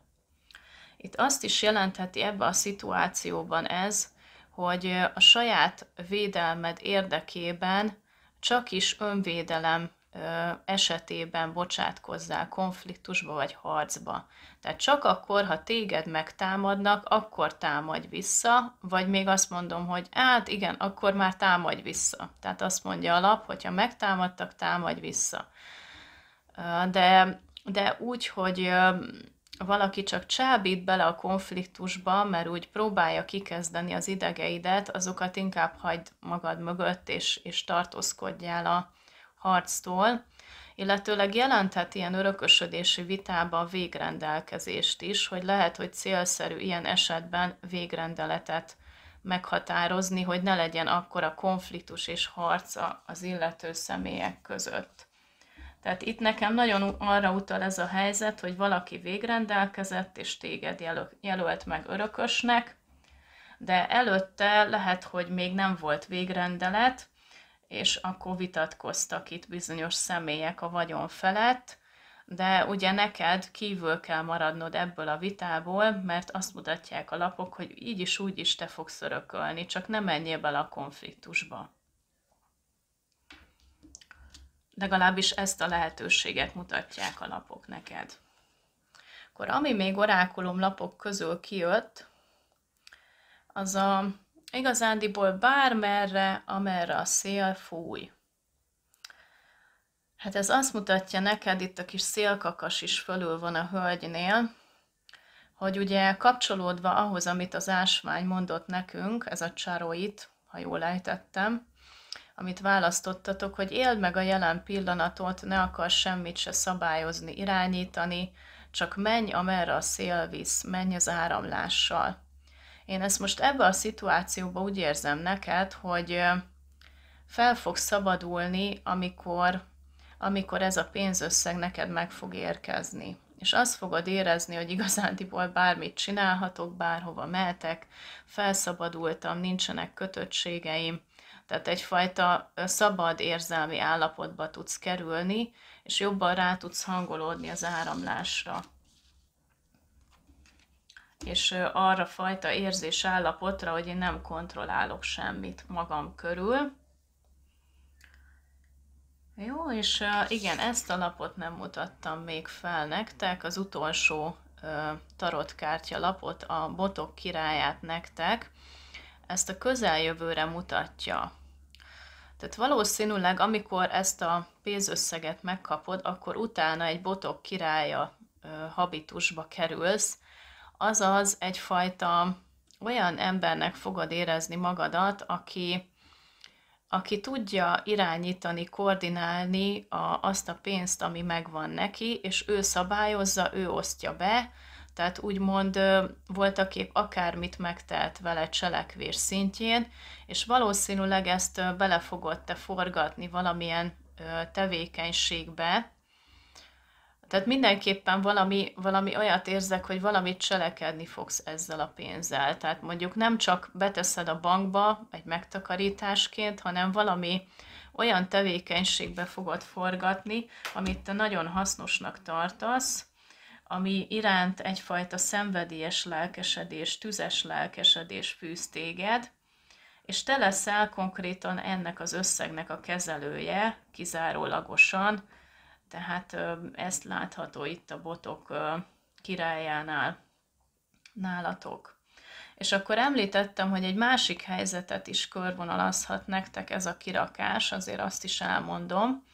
Itt azt is jelentheti ebben a szituációban ez, hogy a saját védelmed érdekében csak is önvédelem esetében bocsátkozzál konfliktusba vagy harcba. Tehát csak akkor, ha téged megtámadnak, akkor támadj vissza, vagy még azt mondom, hogy hát igen, akkor már támadj vissza. Tehát azt mondja a lap, hogyha megtámadtak, támadj vissza. De úgy, hogy valaki csak csábít bele a konfliktusba, mert úgy próbálja kikezdeni az idegeidet, azokat inkább hagyd magad mögött, és tartózkodjál a harctól, illetőleg jelenthet ilyen örökösödési vitában végrendelkezést is, hogy lehet, hogy célszerű ilyen esetben végrendeletet meghatározni, hogy ne legyen akkora konfliktus és harca az illető személyek között. Tehát itt nekem nagyon arra utal ez a helyzet, hogy valaki végrendelkezett, és téged jelölt meg örökösnek, de előtte lehet, hogy még nem volt végrendelet, és akkor vitatkoztak itt bizonyos személyek a vagyon felett, de ugye neked kívül kell maradnod ebből a vitából, mert azt mutatják a lapok, hogy így is úgy is te fogsz örökölni, csak ne menjél bele a konfliktusba. Legalábbis ezt a lehetőséget mutatják a lapok neked. Akkor ami még orákulum lapok közül kijött, az igazándiból bármerre, amerre a szél fúj. Hát ez azt mutatja neked, itt a kis szélkakas is fölül van a hölgynél, hogy ugye kapcsolódva ahhoz, amit az ásvány mondott nekünk, ez a csaroit, ha jól ejtettem, amit választottatok, hogy éld meg a jelen pillanatot, ne akarsz semmit se szabályozni, irányítani, csak menj, amerre a szél visz, menj az áramlással. Én ezt most ebbe a szituációba úgy érzem neked, hogy fel fog szabadulni, amikor ez a pénzösszeg neked meg fog érkezni. És azt fogod érezni, hogy igazándiból bármit csinálhatok, bárhova mehetek, felszabadultam, nincsenek kötöttségeim, tehát egyfajta szabad érzelmi állapotba tudsz kerülni, és jobban rá tudsz hangolódni az áramlásra. És arra fajta érzés állapotra, hogy én nem kontrollálok semmit magam körül. Jó, és igen, ezt a lapot nem mutattam még fel nektek, az utolsó tarotkártya lapot, a Botok királyát nektek, ezt a közeljövőre mutatja. Tehát valószínűleg, amikor ezt a pénzösszeget megkapod, akkor utána egy Botok királya habitusba kerülsz, azaz egyfajta olyan embernek fogod érezni magadat, aki tudja irányítani, koordinálni azt a pénzt, ami megvan neki, és ő szabályozza, ő osztja be, tehát úgymond voltaképp akármit megtehet vele cselekvés szintjén, és valószínűleg ezt bele fogod te forgatni valamilyen tevékenységbe. Tehát mindenképpen valami olyat érzek, hogy valamit cselekedni fogsz ezzel a pénzzel. Tehát mondjuk nem csak beteszed a bankba egy megtakarításként, hanem valami olyan tevékenységbe fogod forgatni, amit te nagyon hasznosnak tartasz, ami iránt egyfajta szenvedélyes lelkesedés, tüzes lelkesedés fűz téged, és te leszel konkrétan ennek az összegnek a kezelője, kizárólagosan, tehát ezt látható itt a Botok királyánál nálatok. És akkor említettem, hogy egy másik helyzetet is körvonalazhat nektek ez a kirakás, azért azt is elmondom.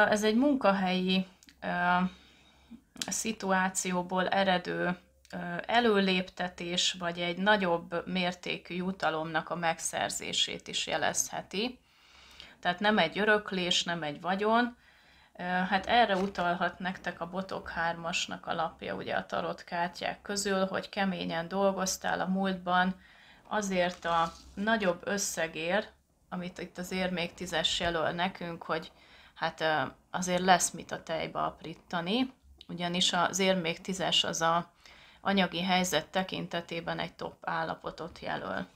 Ez egy munkahelyi szituációból eredő előléptetés, vagy egy nagyobb mértékű jutalomnak a megszerzését is jelezheti. Tehát nem egy öröklés, nem egy vagyon. Hát erre utalhat nektek a Botok 3-asnak a lapja, ugye a tarotkártyák közül, hogy keményen dolgoztál a múltban azért a nagyobb összegért, amit itt az érmék 10-es jelöl nekünk, hogy hát azért lesz mit a tejbe aprítani, ugyanis az érmék 10-es az a anyagi helyzet tekintetében egy top állapotot jelöl.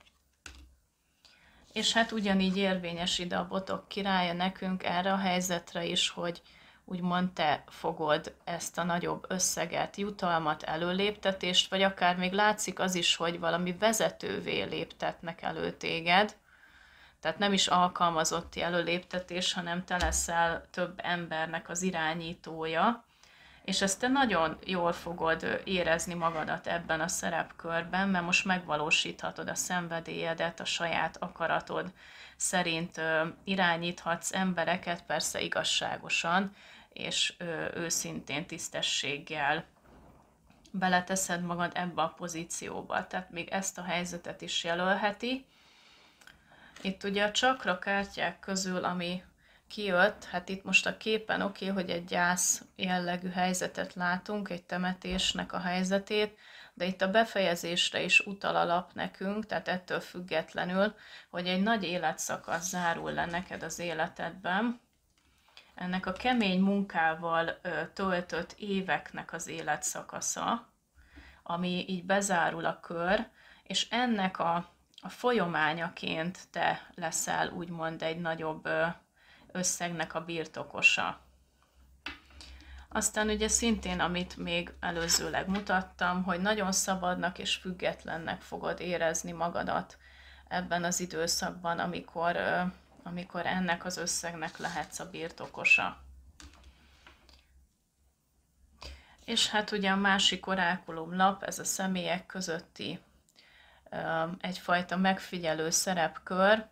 És hát ugyanígy érvényes ide a Botok királya nekünk erre a helyzetre is, úgymond te fogod ezt a nagyobb összeget, jutalmat, előléptetést, vagy akár még látszik az is, hogy valami vezetővé léptetnek elő téged, tehát nem is alkalmazotti előléptetés, hanem te leszel több embernek az irányítója, és ezt te nagyon jól fogod érezni magadat ebben a szerepkörben, mert most megvalósíthatod a szenvedélyedet, a saját akaratod szerint irányíthatsz embereket, persze igazságosan, és őszintén, tisztességgel beleteszed magad ebbe a pozícióba. Tehát még ezt a helyzetet is jelölheti. Itt ugye a csakra kártyák közül, ami kijött, hát itt most a képen oké, hogy egy gyász jellegű helyzetet látunk, egy temetésnek a helyzetét, de itt a befejezésre is utal a lap nekünk, tehát ettől függetlenül, hogy egy nagy életszakasz zárul le neked az életedben, ennek a kemény munkával töltött éveknek az életszakasza, ami így bezárul a kör, és ennek a folyamányaként te leszel úgymond egy nagyobb összegnek a birtokosa. Aztán ugye szintén, amit még előzőleg mutattam, hogy nagyon szabadnak és függetlennek fogod érezni magadat ebben az időszakban, amikor ennek az összegnek lehetsz a birtokosa. És hát ugye a másik orákulum lap, ez a személyek közötti egyfajta megfigyelő szerepkör.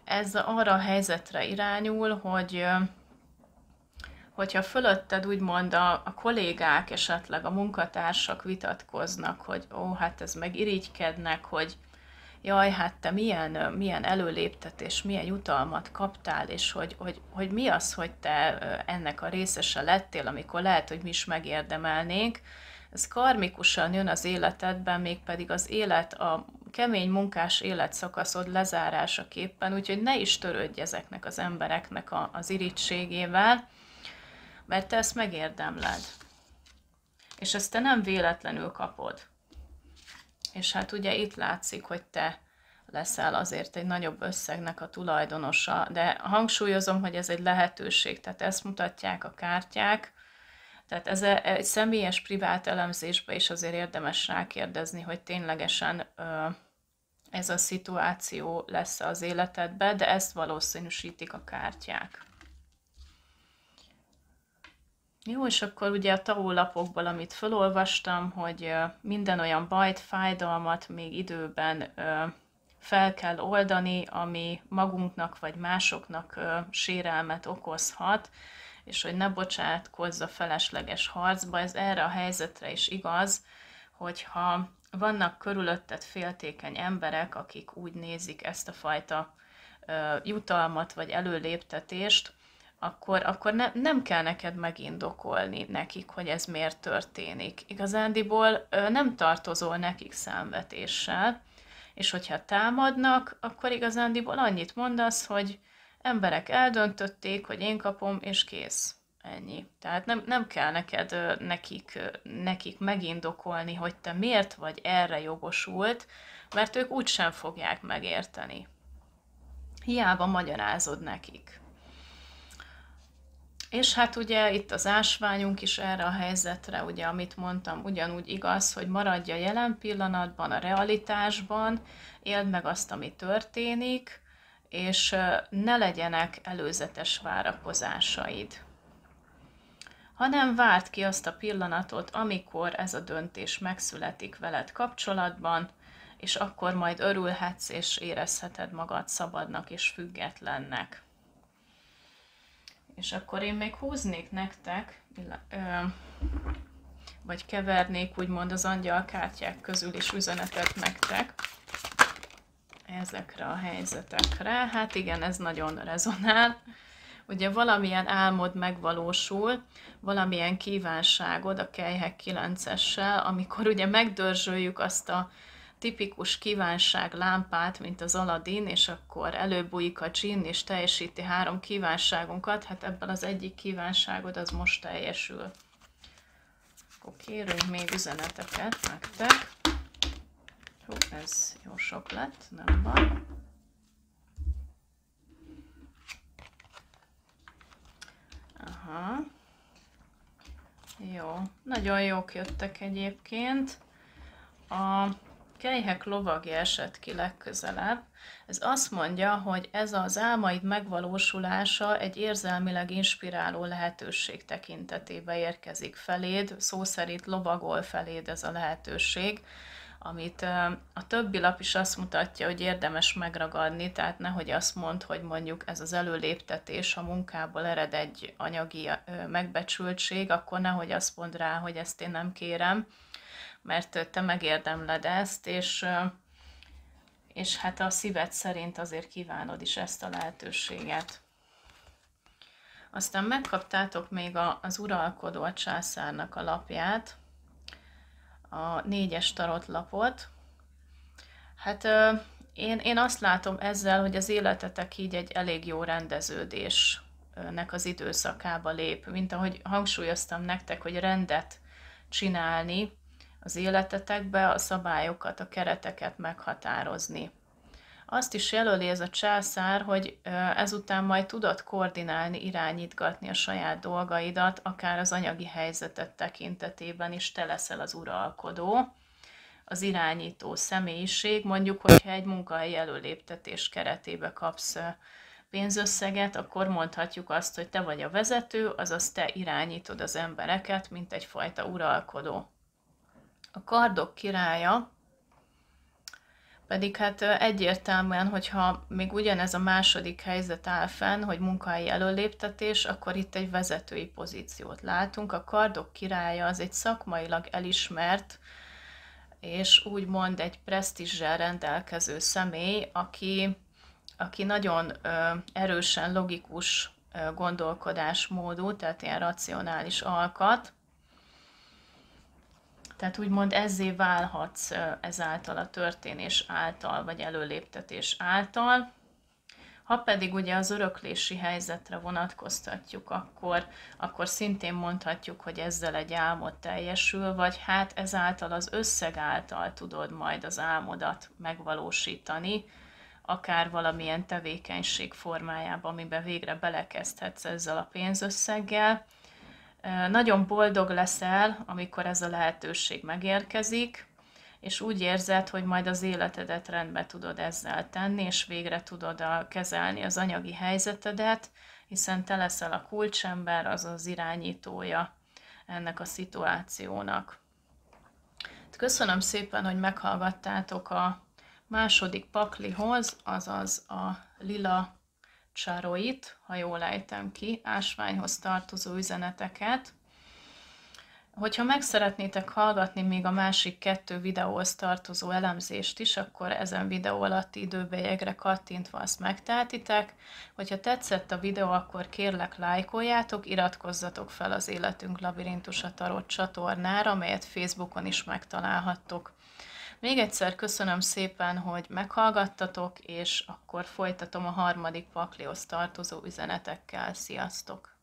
Ez arra a helyzetre irányul, hogyha fölötted úgymond a kollégák, esetleg a munkatársak vitatkoznak, hogy hát ez meg irigykednek, hogy jaj, hát te milyen előléptetés, milyen jutalmat kaptál, és hogy mi az, hogy te ennek a részese lettél, amikor lehet, hogy mi is megérdemelnénk. Ez karmikusan jön az életedben, mégpedig az élet, a kemény munkás életszakaszod lezárásaképpen, úgyhogy ne is törődj ezeknek az embereknek az irítségével, mert te ezt megérdemled. És ezt te nem véletlenül kapod. És hát ugye itt látszik, hogy te leszel azért egy nagyobb összegnek a tulajdonosa, de hangsúlyozom, hogy ez egy lehetőség, tehát ezt mutatják a kártyák, tehát ez egy személyes, privát elemzésbe is azért érdemes rákérdezni, hogy ténylegesen ez a szituáció lesz az életedben, de ezt valószínűsítik a kártyák. Jó, és akkor ugye a tarólapokból, amit felolvastam, hogy minden olyan bajt, fájdalmat még időben fel kell oldani, ami magunknak vagy másoknak sérelmet okozhat, és hogy ne bocsátkozz a felesleges harcba. Ez erre a helyzetre is igaz, hogyha vannak körülötted féltékeny emberek, akik úgy nézik ezt a fajta jutalmat vagy előléptetést, akkor nem kell neked megindokolni nekik, hogy ez miért történik. Igazándiból nem tartozol nekik számvetéssel, és hogyha támadnak, akkor igazándiból annyit mondasz, hogy emberek eldöntötték, hogy én kapom, és kész. Ennyi. Tehát nem kell neked nekik megindokolni, hogy te miért vagy erre jogosult, mert ők úgysem fogják megérteni. Hiába magyarázod nekik. És hát ugye itt az ásványunk is erre a helyzetre, ugye amit mondtam, ugyanúgy igaz, hogy maradj a jelen pillanatban, a realitásban, éld meg azt, ami történik, és ne legyenek előzetes várakozásaid. Hanem várd ki azt a pillanatot, amikor ez a döntés megszületik veled kapcsolatban, és akkor majd örülhetsz, és érezheted magad szabadnak és függetlennek. És akkor én még húznék nektek, vagy kevernék úgymond az angyalkártyák közül is üzenetet nektek ezekre a helyzetekre. Hát igen, ez nagyon rezonál. Ugye valamilyen álmod megvalósul, valamilyen kívánságod a kelyhek 9-essel, amikor ugye megdörzsöljük azt a tipikus kívánság lámpát, mint az Aladdin, és akkor előbújik a dzsinn, és teljesíti 3 kívánságunkat, hát ebben az egyik kívánságod az most teljesül. Akkor kérünk még üzeneteket nektek. Hú, ez jó sok lett, nem van. Aha. Aha. Jó, nagyon jók jöttek egyébként. A Kelyhek lovagja esett ki legközelebb. Ez azt mondja, hogy ez az álmaid megvalósulása egy érzelmileg inspiráló lehetőség tekintetében érkezik feléd, szó szerint lovagol feléd ez a lehetőség, amit a többi lap is azt mutatja, hogy érdemes megragadni, tehát nehogy azt mondd, hogy mondjuk ez az előléptetés a munkából ered egy anyagi megbecsültség, akkor nehogy azt mondd rá, hogy ezt én nem kérem, mert te megérdemled ezt, és hát a szíved szerint azért kívánod is ezt a lehetőséget. Aztán megkaptátok még az uralkodó, a császárnak a lapját, a 4-es tarotlapot. Hát én azt látom ezzel, hogy az életetek így egy elég jó rendeződésnek az időszakába lép. Mint ahogy hangsúlyoztam nektek, hogy rendet csinálni az életetekbe, a szabályokat, a kereteket meghatározni. Azt is jelöli ez a császár, hogy ezután majd tudod koordinálni, irányítgatni a saját dolgaidat, akár az anyagi helyzetet tekintetében is te leszel az uralkodó, az irányító személyiség. Mondjuk, hogyha egy munkahelyi előléptetés keretébe kapsz pénzösszeget, akkor mondhatjuk azt, hogy te vagy a vezető, azaz te irányítod az embereket, mint egyfajta uralkodó. A kardok királya pedig hát egyértelműen, hogyha még ugyanez a második helyzet áll fenn, hogy munkahelyi előléptetés, akkor itt egy vezetői pozíciót látunk. A kardok királya az egy szakmailag elismert, és úgymond egy presztízsel rendelkező személy, aki nagyon erősen logikus gondolkodásmódú, tehát ilyen racionális alkat. Tehát úgymond ezzé válhatsz ezáltal a történés által, vagy előléptetés által. Ha pedig ugye az öröklési helyzetre vonatkoztatjuk, akkor szintén mondhatjuk, hogy ezzel egy álmod teljesül, vagy hát ezáltal az összeg által tudod majd az álmodat megvalósítani, akár valamilyen tevékenység formájában, amiben végre belekezdhetsz ezzel a pénzösszeggel. Nagyon boldog leszel, amikor ez a lehetőség megérkezik, és úgy érzed, hogy majd az életedet rendbe tudod ezzel tenni, és végre tudod kezelni az anyagi helyzetedet, hiszen te leszel a kulcsember, az az irányítója ennek a szituációnak. Köszönöm szépen, hogy meghallgattátok a második paklihoz, azaz a lila csaroit, ha jól ejtem ki, ásványhoz tartozó üzeneteket. Hogyha meg szeretnétek hallgatni még a másik 2 videóhoz tartozó elemzést is, akkor ezen videó alatti időbejegre kattintva azt megtehetitek. Hogyha tetszett a videó, akkor kérlek lájkoljátok, iratkozzatok fel az Életünk Labirintusa Tarot csatornára, amelyet Facebookon is megtalálhattok. Még egyszer köszönöm szépen, hogy meghallgattatok, és akkor folytatom a harmadik paklihoz tartozó üzenetekkel. Sziasztok!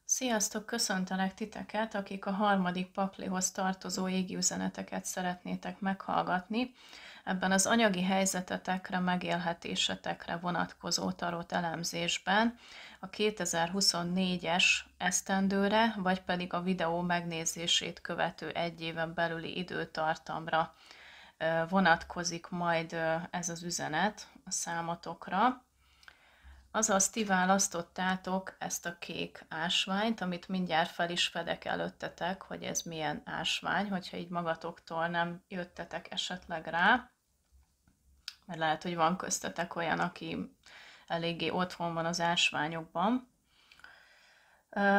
Sziasztok! Köszöntelek titeket, akik a harmadik paklihoz tartozó égi üzeneteket szeretnétek meghallgatni. Ebben az anyagi helyzetetekre, megélhetésetekre vonatkozó tarot elemzésben a 2024-es esztendőre, vagy pedig a videó megnézését követő 1 éven belüli időtartamra vonatkozik majd ez az üzenet a számotokra. Azaz ti választottátok ezt a kék ásványt, amit mindjárt fel is fedek előttetek, hogy ez milyen ásvány, hogyha így magatoktól nem jöttetek esetleg rá, mert lehet, hogy van köztetek olyan, aki eléggé otthon van az ásványokban.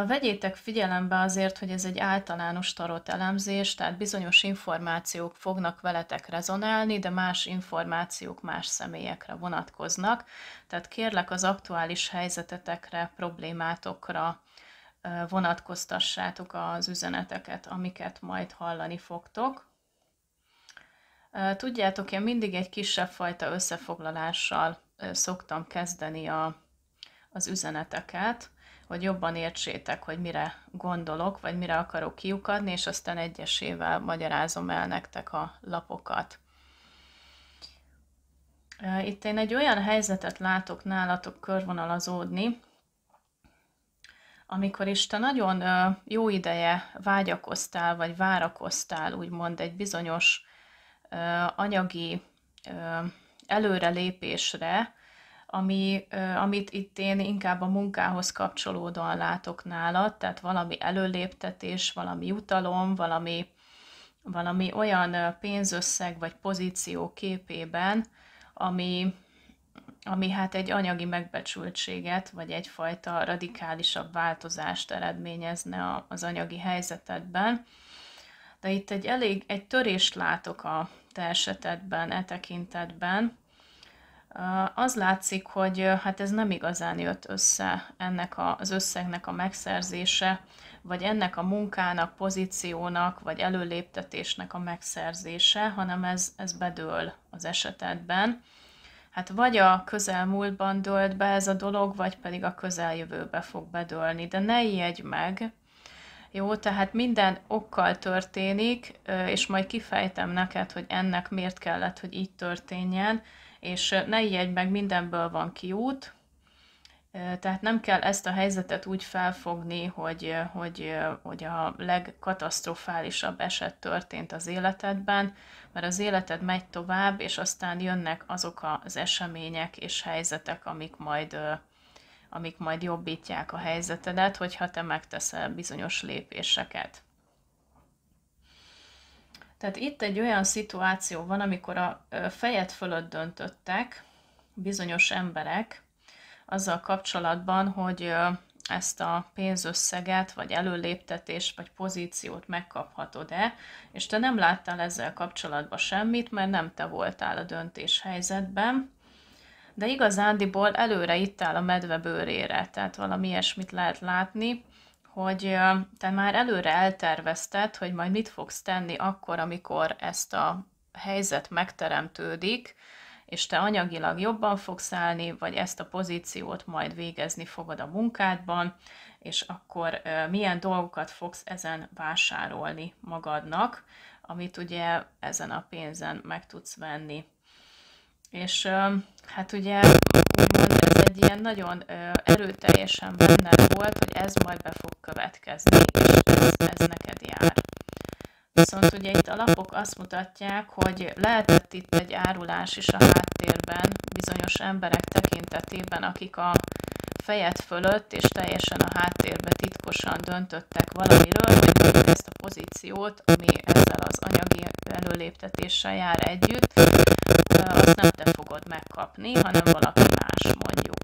Vegyétek figyelembe azért, hogy ez egy általános tarot elemzés, tehát bizonyos információk fognak veletek rezonálni, de más információk más személyekre vonatkoznak. Tehát kérlek az aktuális helyzetetekre, problémátokra vonatkoztassátok az üzeneteket, amiket majd hallani fogtok. Tudjátok, én mindig egy kisebb fajta összefoglalással szoktam kezdeni az üzeneteket, hogy jobban értsétek, hogy mire gondolok, vagy mire akarok kiukadni, és aztán egyesével magyarázom el nektek a lapokat. Itt én egy olyan helyzetet látok nálatok körvonalazódni, Amikor is te nagyon jó ideje vágyakoztál, vagy várakoztál, úgymond egy bizonyos anyagi előrelépésre, amit itt én inkább a munkához kapcsolódóan látok nálad, tehát valami előléptetés, valami jutalom, valami olyan pénzösszeg vagy pozíció képében, ami hát egy anyagi megbecsültséget, vagy egyfajta radikálisabb változást eredményezne az anyagi helyzetedben. De itt egy törést látok a te esetedben, e tekintetben. Az látszik, hogy hát ez nem igazán jött össze ennek az összegnek a megszerzése, vagy ennek a munkának, pozíciónak, vagy előléptetésnek a megszerzése, hanem ez bedől az esetedben. Hát vagy a közelmúltban dőlt be ez a dolog, vagy pedig a közeljövőbe fog bedőlni, de ne ijedj meg. Jó, tehát minden okkal történik, és majd kifejtem neked, hogy ennek miért kellett, hogy így történjen, és ne ijedj meg, mindenből van kiút. Tehát nem kell ezt a helyzetet úgy felfogni, hogy a legkatasztrofálisabb eset történt az életedben, mert az életed megy tovább, és aztán jönnek azok az események és helyzetek, amik majd jobbítják a helyzetedet, hogyha te megteszel bizonyos lépéseket. Tehát itt egy olyan szituáció van, amikor a fejed fölött döntöttek bizonyos emberek, azzal kapcsolatban, hogy ezt a pénzösszeget, vagy előléptetést, vagy pozíciót megkaphatod-e, és te nem láttál ezzel kapcsolatban semmit, mert nem te voltál a döntéshelyzetben, de igazándiból előre ittál a medve bőrére, tehát valami ilyesmit lehet látni, hogy te már előre eltervezted, hogy majd mit fogsz tenni akkor, amikor ezt a helyzet megteremtődik, és te anyagilag jobban fogsz állni, vagy ezt a pozíciót majd végezni fogod a munkádban, és akkor milyen dolgokat fogsz ezen vásárolni magadnak, amit ugye ezen a pénzen meg tudsz venni. És hát ugye úgymond ez egy ilyen nagyon erőteljesen benned volt, hogy ez majd be fog következni, és ez neked jár. Viszont ugye itt a lapok azt mutatják, hogy lehetett itt egy árulás is a háttérben bizonyos emberek tekintetében, akik a fejed fölött és teljesen a háttérbe titkosan döntöttek valamiről, hogy ezt a pozíciót, ami ezzel az anyagi előléptetéssel jár együtt, azt nem te fogod megkapni, hanem valaki más, mondjuk.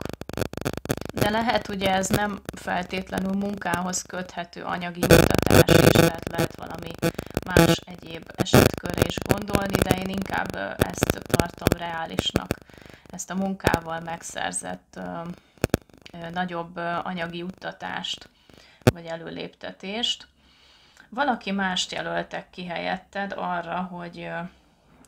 De lehet, ugye ez nem feltétlenül munkához köthető anyagi juttatás is, tehát lehet valami más egyéb esetkörre is gondolni, de én inkább ezt tartom reálisnak, ezt a munkával megszerzett nagyobb anyagi juttatást, vagy előléptetést. Valaki mást jelöltek ki helyetted arra, hogy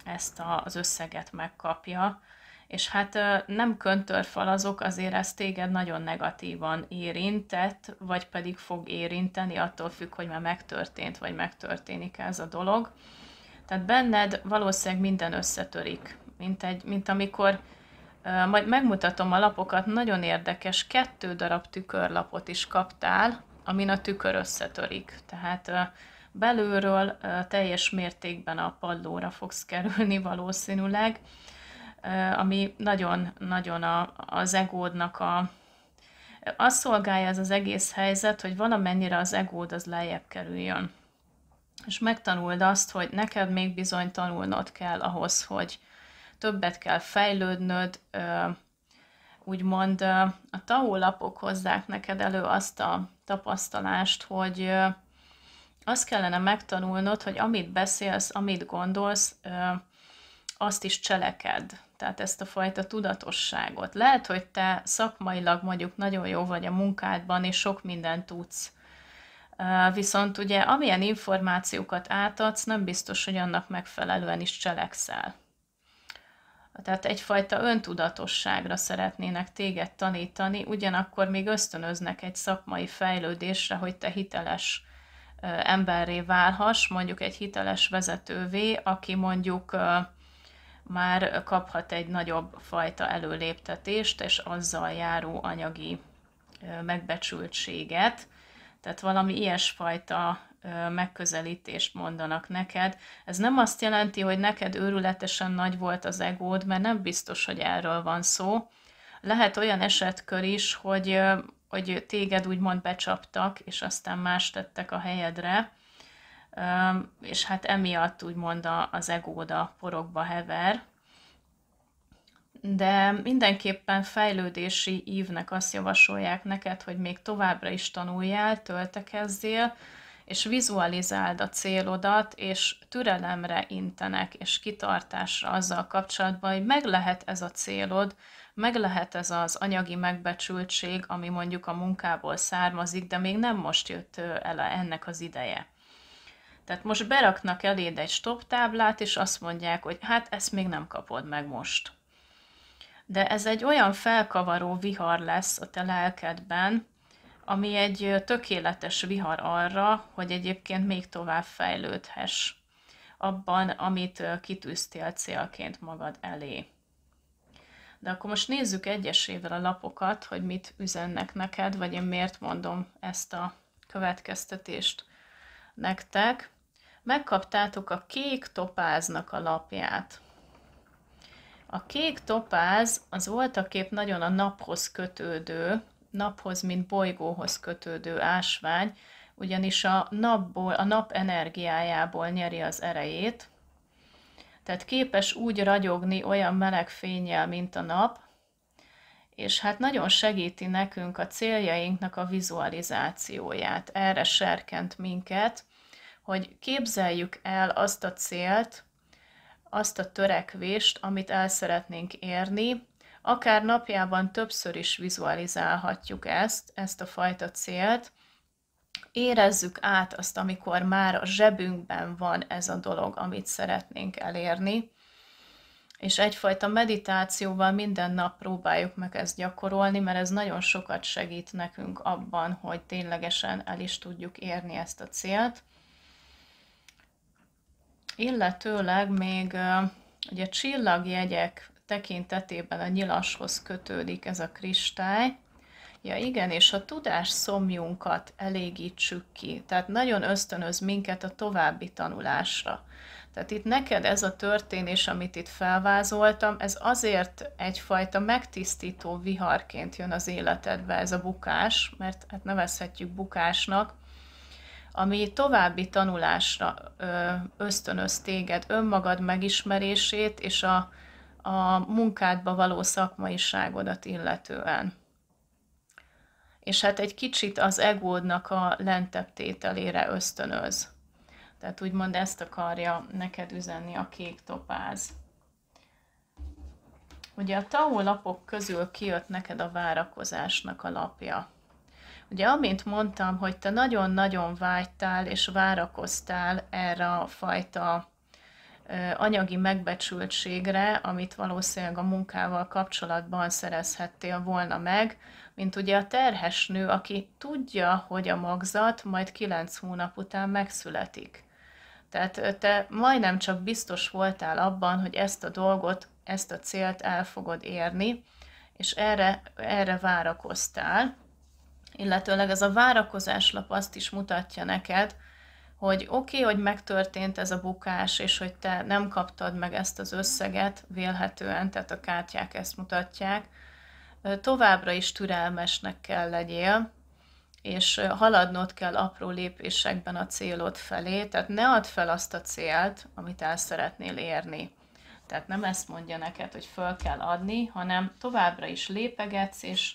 ezt az összeget megkapja, és hát nem köntörfalazok, azért ez téged nagyon negatívan érintett, vagy pedig fog érinteni, attól függ, hogy már megtörtént, vagy megtörténik ez a dolog. Tehát benned valószínűleg minden összetörik, mint amikor, majd megmutatom a lapokat, nagyon érdekes, 2 darab tükörlapot is kaptál, amin a tükör összetörik. Tehát belülről teljes mértékben a padlóra fogsz kerülni valószínűleg, ami nagyon az egódnak azt szolgálja ez az egész helyzet, hogy valamennyire az egód az lejjebb kerüljön. És megtanuld azt, hogy neked még bizony tanulnod kell ahhoz, hogy többet kell fejlődnöd, úgymond a Tao lapok hozzák neked elő azt a tapasztalást, hogy azt kellene megtanulnod, hogy amit beszélsz, amit gondolsz, azt is cselekedd. Tehát ezt a fajta tudatosságot. Lehet, hogy te szakmailag mondjuk nagyon jó vagy a munkádban, és sok mindent tudsz. Viszont ugye amilyen információkat átadsz, nem biztos, hogy annak megfelelően is cselekszel. Tehát egyfajta öntudatosságra szeretnének téged tanítani, ugyanakkor még ösztönöznek egy szakmai fejlődésre, hogy te hiteles emberré válhass, mondjuk egy hiteles vezetővé, aki mondjuk már kaphat egy nagyobb fajta előléptetést, és azzal járó anyagi megbecsültséget, tehát valami ilyesfajta megközelítést mondanak neked. Ez nem azt jelenti, hogy neked őrületesen nagy volt az egód, mert nem biztos, hogy erről van szó. Lehet olyan esetkör is, hogy téged úgymond becsaptak, és aztán más tettek a helyedre, és hát emiatt úgymond az egód a porokba hever. De mindenképpen fejlődési ívnek azt javasolják neked, hogy még továbbra is tanuljál, töltekezzél, és vizualizáld a célodat, és türelemre intenek, és kitartásra azzal kapcsolatban, hogy meg lehet ez a célod, meg lehet ez az anyagi megbecsültség, ami mondjuk a munkából származik, de még nem most jött el ennek az ideje. Tehát most beraknak eléd egy stop táblát, és azt mondják, hogy hát ezt még nem kapod meg most. De ez egy olyan felkavaró vihar lesz a te lelkedben, ami egy tökéletes vihar arra, hogy egyébként még tovább fejlődhess abban, amit kitűztél célként magad elé. De akkor most nézzük egyesével a lapokat, hogy mit üzennek neked, vagy én miért mondom ezt a következtetést nektek. Megkaptátok a kék topáznak a lapját. A kék topáz az voltaképp nagyon a naphoz kötődő, naphoz, mint bolygóhoz kötődő ásvány, ugyanis a nap energiájából nyeri az erejét, tehát képes úgy ragyogni olyan meleg fénnyel, mint a nap, és hát nagyon segíti nekünk a céljainknak a vizualizációját. Erre serkent minket, hogy képzeljük el azt a célt, azt a törekvést, amit el szeretnénk érni, akár napjában többször is vizualizálhatjuk ezt a fajta célt, érezzük át azt, amikor már a zsebünkben van ez a dolog, amit szeretnénk elérni, és egyfajta meditációval minden nap próbáljuk meg ezt gyakorolni, mert ez nagyon sokat segít nekünk abban, hogy ténylegesen el is tudjuk érni ezt a célt. Illetőleg még ugye csillagjegyek tekintetében a nyilashoz kötődik ez a kristály. Ja igen, és a tudás szomjunkat elégítsük ki, tehát nagyon ösztönöz minket a további tanulásra. Tehát itt neked ez a történés, amit itt felvázoltam, ez azért egyfajta megtisztító viharként jön az életedbe, ez a bukás, mert hát nevezhetjük bukásnak, ami további tanulásra ösztönöz téged, önmagad megismerését és a munkádba való szakmaiságodat illetően. És hát egy kicsit az egódnak a lentebb tételére ösztönöz. Tehát úgymond ezt akarja neked üzenni a kék topáz. Ugye a Tao lapok közül kijött neked a várakozásnak a lapja. Ugye amint mondtam, hogy te nagyon-nagyon vágytál és várakoztál erre a fajta anyagi megbecsültségre, amit valószínűleg a munkával kapcsolatban szerezhettél volna meg, mint ugye a terhes nő, aki tudja, hogy a magzat majd 9 hónap után megszületik. Tehát te majdnem csak biztos voltál abban, hogy ezt a dolgot, ezt a célt el fogod érni, és erre várakoztál. Illetőleg ez a várakozáslap azt is mutatja neked, hogy oké, hogy megtörtént ez a bukás, és hogy te nem kaptad meg ezt az összeget vélhetően, tehát a kártyák ezt mutatják, továbbra is türelmesnek kell legyél, és haladnod kell apró lépésekben a célod felé, tehát ne add fel azt a célt, amit el szeretnél érni. Tehát nem ezt mondja neked, hogy föl kell adni, hanem továbbra is lépegetsz, és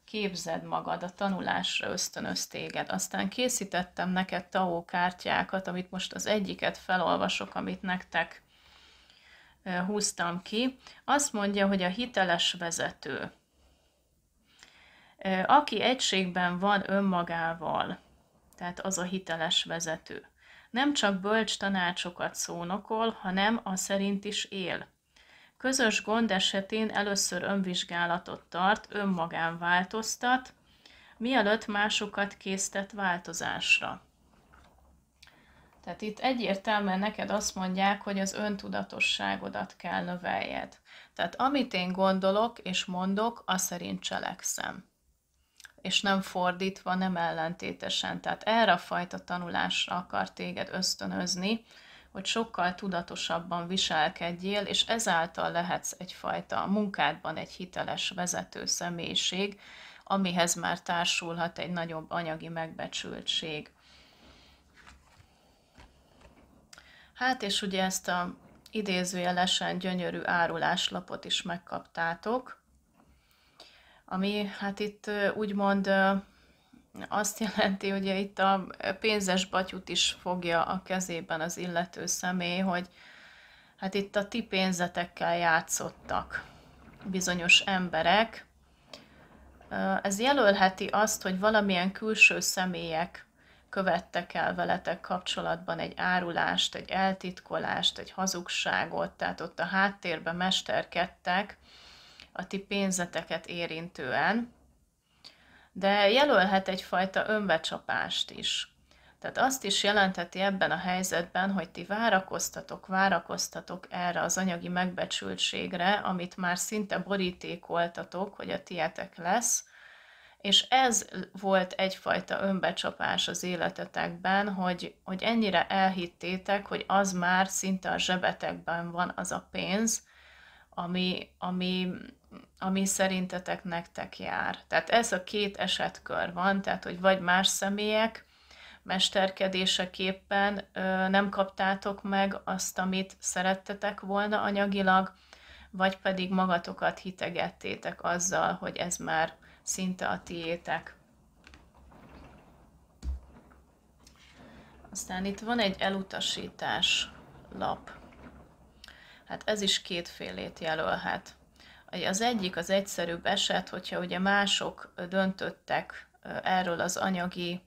képzed magad, a tanulásra ösztönöz téged. Aztán készítettem neked Tao kártyákat, amit most az egyiket felolvasok, amit nektek húztam ki. Azt mondja, hogy a hiteles vezető. Aki egységben van önmagával, tehát az a hiteles vezető. Nem csak bölcs tanácsokat szónokol, hanem az szerint is él. Közös gond esetén először önvizsgálatot tart, önmagán változtat, mielőtt másokat késztet változásra. Tehát itt egyértelműen neked azt mondják, hogy az öntudatosságodat kell növeljed. Tehát amit én gondolok és mondok, az szerint cselekszem. és nem fordítva, nem ellentétesen. Tehát erre a fajta tanulásra akar téged ösztönözni, hogy sokkal tudatosabban viselkedjél, és ezáltal lehetsz egyfajta munkádban egy hiteles vezető személyiség, amihez már társulhat egy nagyobb anyagi megbecsültség. Hát és ugye ezt a idézőjelesen gyönyörű áruláslapot is megkaptátok, ami hát itt úgymond azt jelenti, hogy itt a pénzes batyut is fogja a kezében az illető személy, hogy hát itt a ti pénzetekkel játszottak bizonyos emberek. Ez jelölheti azt, hogy valamilyen külső személyek követtek el veletek kapcsolatban egy árulást, egy eltitkolást, egy hazugságot, tehát ott a háttérben mesterkedtek a ti pénzeteket érintően, de jelölhet egyfajta önbecsapást is. Tehát azt is jelentheti ebben a helyzetben, hogy ti várakoztatok erre az anyagi megbecsültségre, amit már szinte borítékoltatok, hogy a tietek lesz, és ez volt egyfajta önbecsapás az életetekben, hogy ennyire elhittétek, hogy az már szinte a zsebetekben van az a pénz, ami szerintetek nektek jár. Tehát ez a két esetkör van, tehát hogy vagy más személyek mesterkedéseképpen nem kaptátok meg azt, amit szerettetek volna anyagilag, vagy pedig magatokat hitegettétek azzal, hogy ez már szinte a tiétek. Aztán itt van egy elutasítás lap. Hát ez is kétfélét jelölhet. Az egyik az egyszerűbb eset, hogyha ugye mások döntöttek erről az anyagi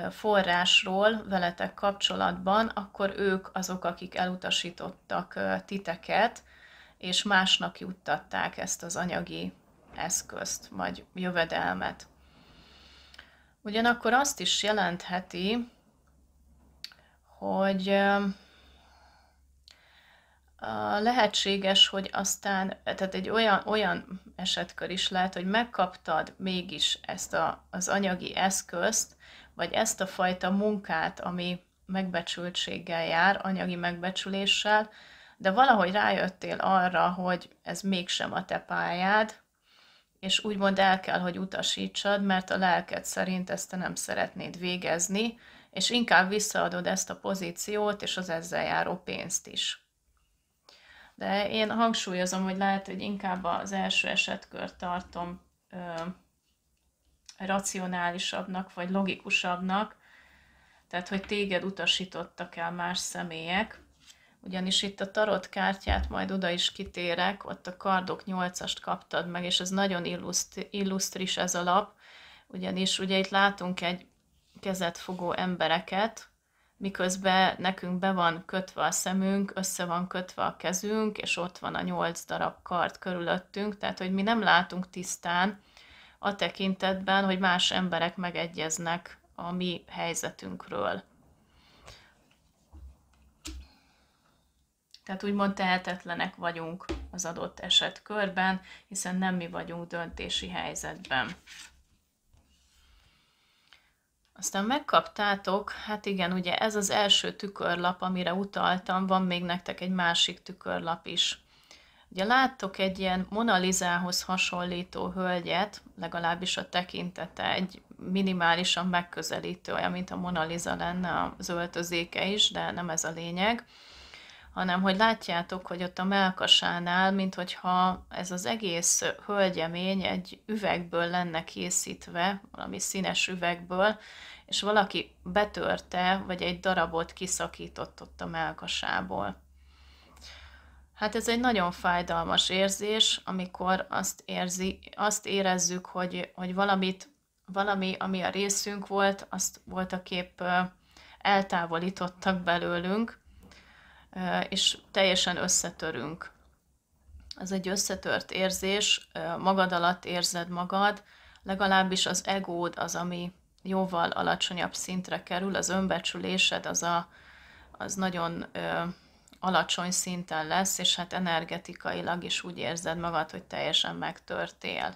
forrásról veletek kapcsolatban, akkor ők azok, akik elutasítottak titeket, és másnak juttatták ezt az anyagi eszközt, vagy jövedelmet. Ugyanakkor azt is jelentheti, hogy lehetséges, hogy aztán, tehát egy olyan esetkör is lehet, hogy megkaptad mégis ezt az anyagi eszközt, vagy ezt a fajta munkát, ami megbecsültséggel jár, anyagi megbecsüléssel, de valahogy rájöttél arra, hogy ez mégsem a te pályád, és úgymond el kell, hogy utasítsad, mert a lelked szerint ezt te nem szeretnéd végezni, és inkább visszaadod ezt a pozíciót, és az ezzel járó pénzt is. De én hangsúlyozom, hogy lehet, hogy inkább az első esetkört tartom racionálisabbnak, vagy logikusabbnak, tehát, hogy téged utasítottak el más személyek, ugyanis itt a tarot kártyát majd oda is kitérek, ott a kardok 8-ast kaptad meg, és ez nagyon illusztris ez a lap, ugyanis ugye itt látunk egy kezet fogó embereket, miközben nekünk be van kötve a szemünk, össze van kötve a kezünk, és ott van a 8 darab kard körülöttünk, tehát hogy mi nem látunk tisztán a tekintetben, hogy más emberek megegyeznek a mi helyzetünkről. Tehát úgymond tehetetlenek vagyunk az adott esetkörben, hiszen nem mi vagyunk döntési helyzetben. Aztán megkaptátok, hát igen, ugye ez az első tükörlap, amire utaltam, van még nektek egy másik tükörlap is. Ugye láttok egy ilyen Mona Lisához hasonlító hölgyet, legalábbis a tekintete egy minimálisan megközelítő, olyan, mint a Mona Lisa lenne az öltözéke is, de nem ez a lényeg, hanem hogy látjátok, hogy ott a mellkasánál, minthogyha ez az egész hölgyemény egy üvegből lenne készítve, valami színes üvegből, és valaki betörte, vagy egy darabot kiszakított ott a mellkasából. Hát ez egy nagyon fájdalmas érzés, amikor azt érezzük, hogy valami, ami a részünk volt, azt voltaképp eltávolítottak belőlünk, és teljesen összetörünk. Ez egy összetört érzés, magad alatt érzed magad, legalábbis az egód az, ami jóval alacsonyabb szintre kerül, az önbecsülésed az nagyon alacsony szinten lesz, és hát energetikailag is úgy érzed magad, hogy teljesen megtörtél.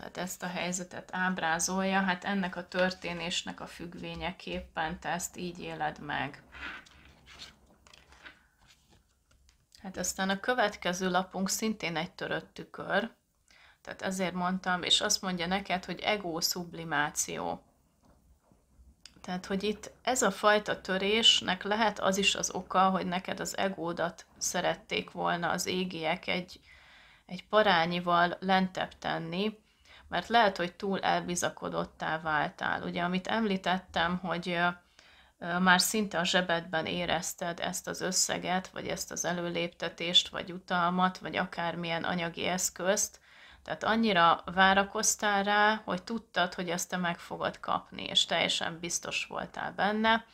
Tehát ezt a helyzetet ábrázolja, hát ennek a történésnek a függvényeképpen te ezt így éled meg. Hát aztán a következő lapunk szintén egy törött tükör, tehát ezért mondtam, és azt mondja neked, hogy ego sublimáció. Tehát, hogy itt ez a fajta törésnek lehet az is az oka, hogy neked az egódat szerették volna az égiek egy parányival lentebb tenni, mert lehet, hogy túl elbizakodottá váltál. Ugye, amit említettem, hogy már szinte a zsebedben érezted ezt az összeget, vagy ezt az előléptetést, vagy jutalmat, vagy akármilyen anyagi eszközt, tehát annyira várakoztál rá, hogy tudtad, hogy ezt te meg fogod kapni, és teljesen biztos voltál benne.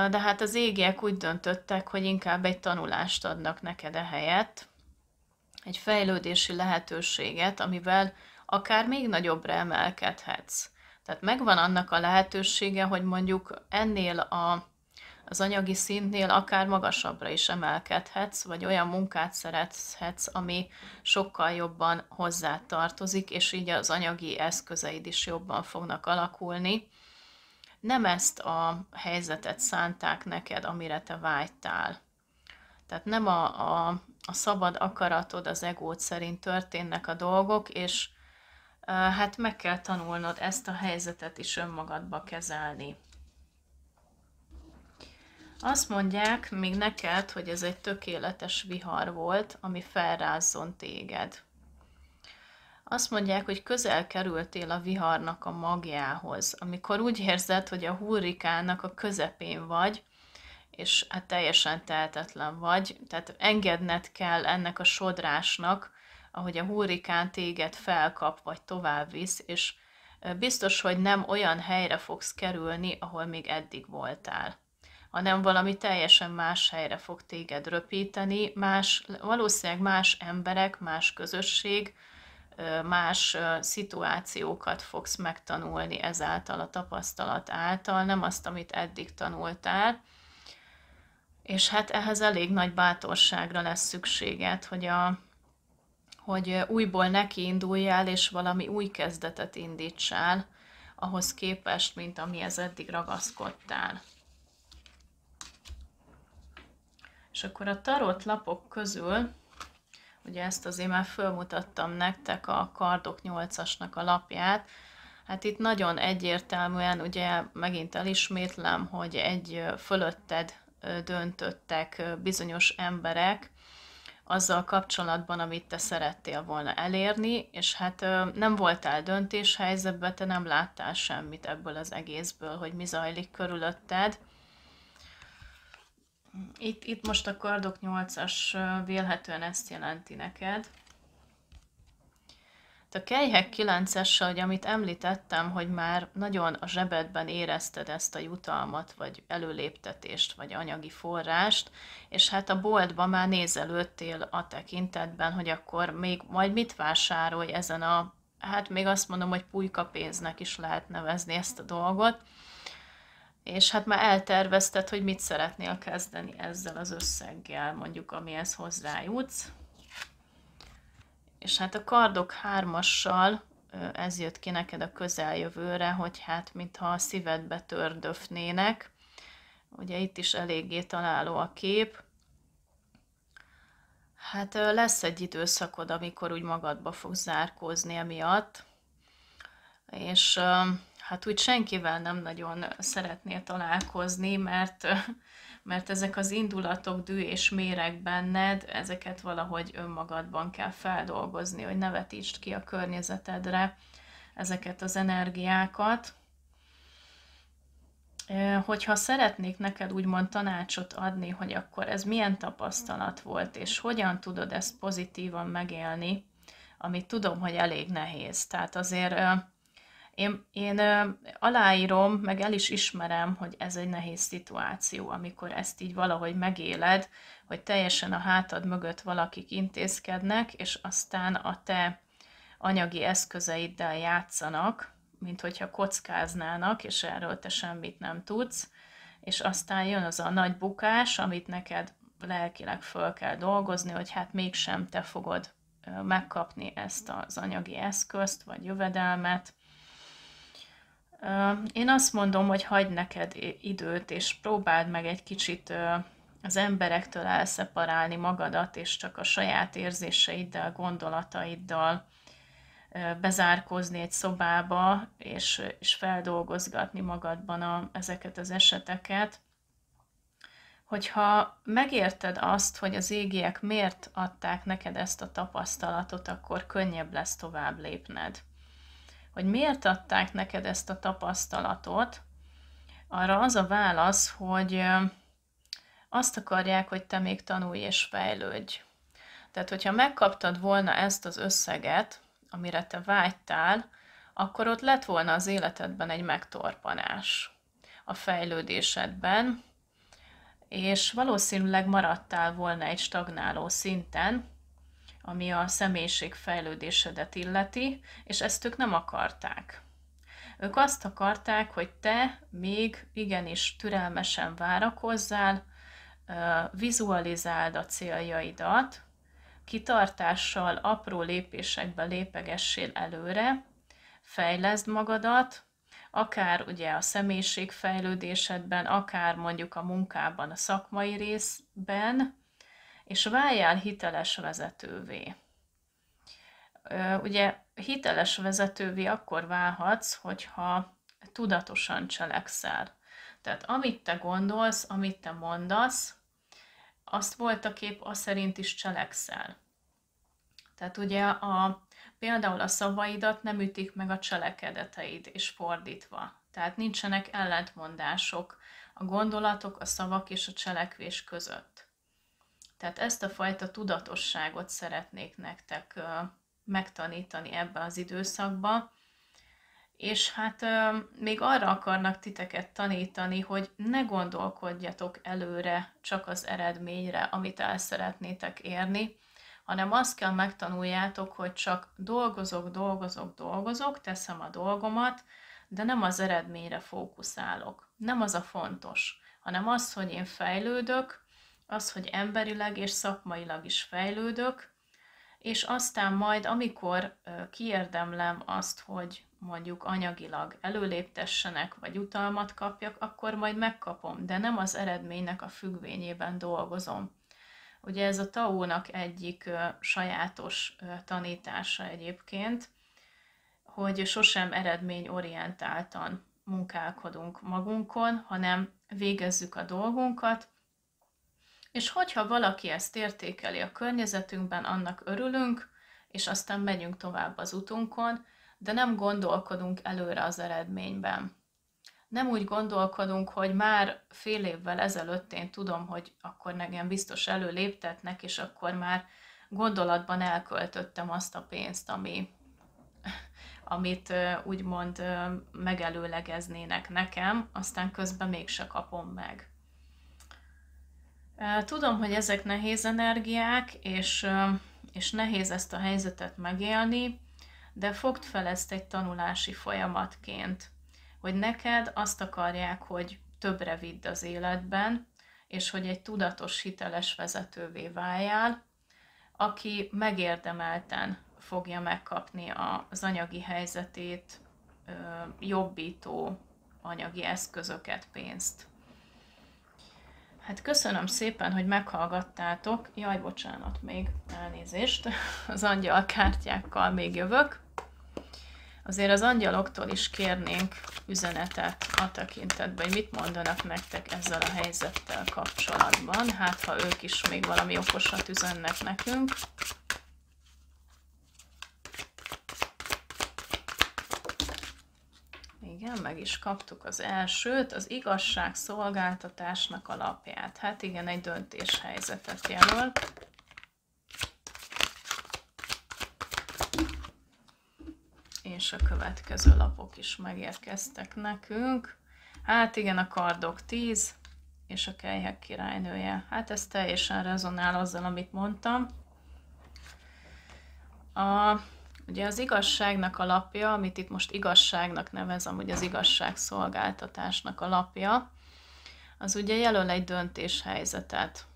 De hát az égiek úgy döntöttek, hogy inkább egy tanulást adnak neked ehelyett, egy fejlődési lehetőséget, amivel akár még nagyobbra emelkedhetsz. Tehát megvan annak a lehetősége, hogy mondjuk ennél az anyagi szintnél akár magasabbra is emelkedhetsz, vagy olyan munkát szerezhetsz, ami sokkal jobban hozzá tartozik, és így az anyagi eszközeid is jobban fognak alakulni. Nem ezt a helyzetet szánták neked, amire te vágytál. Tehát nem a szabad akaratod, az egód szerint történnek a dolgok, és hát meg kell tanulnod ezt a helyzetet is önmagadba kezelni. Azt mondják még neked, hogy ez egy tökéletes vihar volt, ami felrázzon téged. Azt mondják, hogy közel kerültél a viharnak a magjához, amikor úgy érzed, hogy a hurrikának a közepén vagy, és hát teljesen tehetetlen vagy, tehát engedned kell ennek a sodrásnak, ahogy a hurrikán téged felkap, vagy tovább visz, és biztos, hogy nem olyan helyre fogsz kerülni, ahol még eddig voltál, hanem valami teljesen más helyre fog téged röpíteni, valószínűleg más emberek, más közösség, más szituációkat fogsz megtanulni ezáltal a tapasztalat által, nem azt, amit eddig tanultál. És hát ehhez elég nagy bátorságra lesz szükséged, hogy újból nekiinduljál, és valami új kezdetet indítsál, ahhoz képest, mint amihez eddig ragaszkodtál. És akkor a tarot lapok közül, ugye ezt azért már fölmutattam nektek, a Kardok 8-asnak a lapját, hát itt nagyon egyértelműen, ugye megint elismétlem, hogy egy fölötted döntöttek bizonyos emberek azzal kapcsolatban, amit te szerettél volna elérni, és hát nem voltál döntéshelyzetben, te nem láttál semmit ebből az egészből, hogy mi zajlik körülötted. Itt most a Kardok 8-as vélhetően ezt jelenti neked. A Kelyhek 9-essel, hogy amit említettem, hogy már nagyon a zsebedben érezted ezt a jutalmat, vagy előléptetést, vagy anyagi forrást, és hát a boltban már nézelődtél a tekintetben, hogy akkor még majd mit vásárolj ezen hát még azt mondom, hogy pulykapénznek is lehet nevezni ezt a dolgot, és hát már eltervezted, hogy mit szeretnél kezdeni ezzel az összeggel, mondjuk amihez hozzájutsz. És hát a Kardok 3-assal ez jött ki neked a közeljövőre, hogy hát mintha a szívedbe tördöfnének. Ugye itt is eléggé találó a kép. Hát lesz egy időszakod, amikor úgy magadba fogsz zárkózni emiatt. És hát úgy senkivel nem nagyon szeretnél találkozni, mert ezek az indulatok, dű és méreg benned, ezeket valahogy önmagadban kell feldolgozni, hogy ne vetítsd ki a környezetedre ezeket az energiákat. Hogyha szeretnék neked úgymond tanácsot adni, hogy akkor ez milyen tapasztalat volt, és hogyan tudod ezt pozitívan megélni, amit tudom, hogy elég nehéz. Tehát azért én aláírom, meg el is ismerem, hogy ez egy nehéz szituáció, amikor ezt így valahogy megéled, hogy teljesen a hátad mögött valakik intézkednek, és aztán a te anyagi eszközeiddel játszanak, mint hogyha kockáznának, és erről te semmit nem tudsz, és aztán jön az a nagy bukás, amit neked lelkileg föl kell dolgozni, hogy hát mégsem te fogod megkapni ezt az anyagi eszközt, vagy jövedelmet. Én azt mondom, hogy hagyd neked időt, és próbáld meg egy kicsit az emberektől elszeparálni magadat, és csak a saját érzéseiddel, gondolataiddal bezárkózni egy szobába, és feldolgozgatni magadban ezeket az eseteket. Hogyha megérted azt, hogy az égiek miért adták neked ezt a tapasztalatot, akkor könnyebb lesz tovább lépned. Hogy miért adták neked ezt a tapasztalatot, arra az a válasz, hogy azt akarják, hogy te még tanulj és fejlődj. Tehát, hogyha megkaptad volna ezt az összeget, amire te vágytál, akkor ott lett volna az életedben egy megtorpanás a fejlődésedben, és valószínűleg maradtál volna egy stagnáló szinten, ami a személyiség fejlődésedet illeti, és ezt ők nem akarták. Ők azt akarták, hogy te még igenis türelmesen várakozzál, vizualizáld a céljaidat, kitartással, apró lépésekbe lépegessél előre, fejleszd magadat, akár ugye a személyiségfejlődésedben, akár mondjuk a munkában, a szakmai részben, és váljál hiteles vezetővé. Ugye hiteles vezetővé akkor válhatsz, hogyha tudatosan cselekszel. Tehát amit te gondolsz, amit te mondasz, azt voltaképp az szerint is cselekszel. Tehát ugye például a szavaidat nem ütik meg a cselekedeteid, és fordítva. Tehát nincsenek ellentmondások a gondolatok, a szavak és a cselekvés között. Tehát ezt a fajta tudatosságot szeretnék nektek megtanítani ebbe az időszakba, és hát még arra akarnak titeket tanítani, hogy ne gondolkodjatok előre csak az eredményre, amit el szeretnétek érni, hanem azt kell megtanuljátok, hogy csak dolgozok, teszem a dolgomat, de nem az eredményre fókuszálok. Nem az a fontos, hanem az, hogy én fejlődök, az, hogy emberileg és szakmailag is fejlődök, és aztán majd, amikor kiérdemlem azt, hogy mondjuk anyagilag előléptessenek, vagy utalmat kapjak, akkor majd megkapom, de nem az eredménynek a függvényében dolgozom. Ugye ez a Tao-nak egyik sajátos tanítása egyébként, hogy sosem eredményorientáltan munkálkodunk magunkon, hanem végezzük a dolgunkat, és hogyha valaki ezt értékeli a környezetünkben, annak örülünk, és aztán megyünk tovább az utunkon, de nem gondolkodunk előre az eredményben. Nem úgy gondolkodunk, hogy már fél évvel ezelőtt én tudom, hogy akkor nekem biztos előléptetnek, és akkor már gondolatban elköltöttem azt a pénzt, amit úgymond megelőlegeznének nekem, aztán közben mégse kapom meg. Tudom, hogy ezek nehéz energiák, és nehéz ezt a helyzetet megélni, de fogd fel ezt egy tanulási folyamatként, hogy neked azt akarják, hogy többre vidd az életben, és hogy egy tudatos, hiteles vezetővé váljál, aki megérdemelten fogja megkapni az anyagi helyzetét, jobbító anyagi eszközöket, pénzt. Hát köszönöm szépen, hogy meghallgattátok. Jaj, bocsánat, még elnézést. Az angyalkártyákkal még jövök. Azért az angyaloktól is kérnénk üzenetet a tekintetben, hogy mit mondanak nektek ezzel a helyzettel kapcsolatban. Hát, ha ők is még valami okosat üzennek nekünk. Igen, meg is kaptuk az elsőt, az igazságszolgáltatásnak alapját. Hát igen, egy döntéshelyzetet jelöl. És a következő lapok is megérkeztek nekünk. Hát igen, a kardok 10, és a kelyhek királynője. Hát ez teljesen rezonál azzal, amit mondtam. Ugye az igazságnak a lapja, amit itt most igazságnak nevez, amúgy az igazságszolgáltatásnak a lapja, az ugye jelöl egy döntéshelyzetet.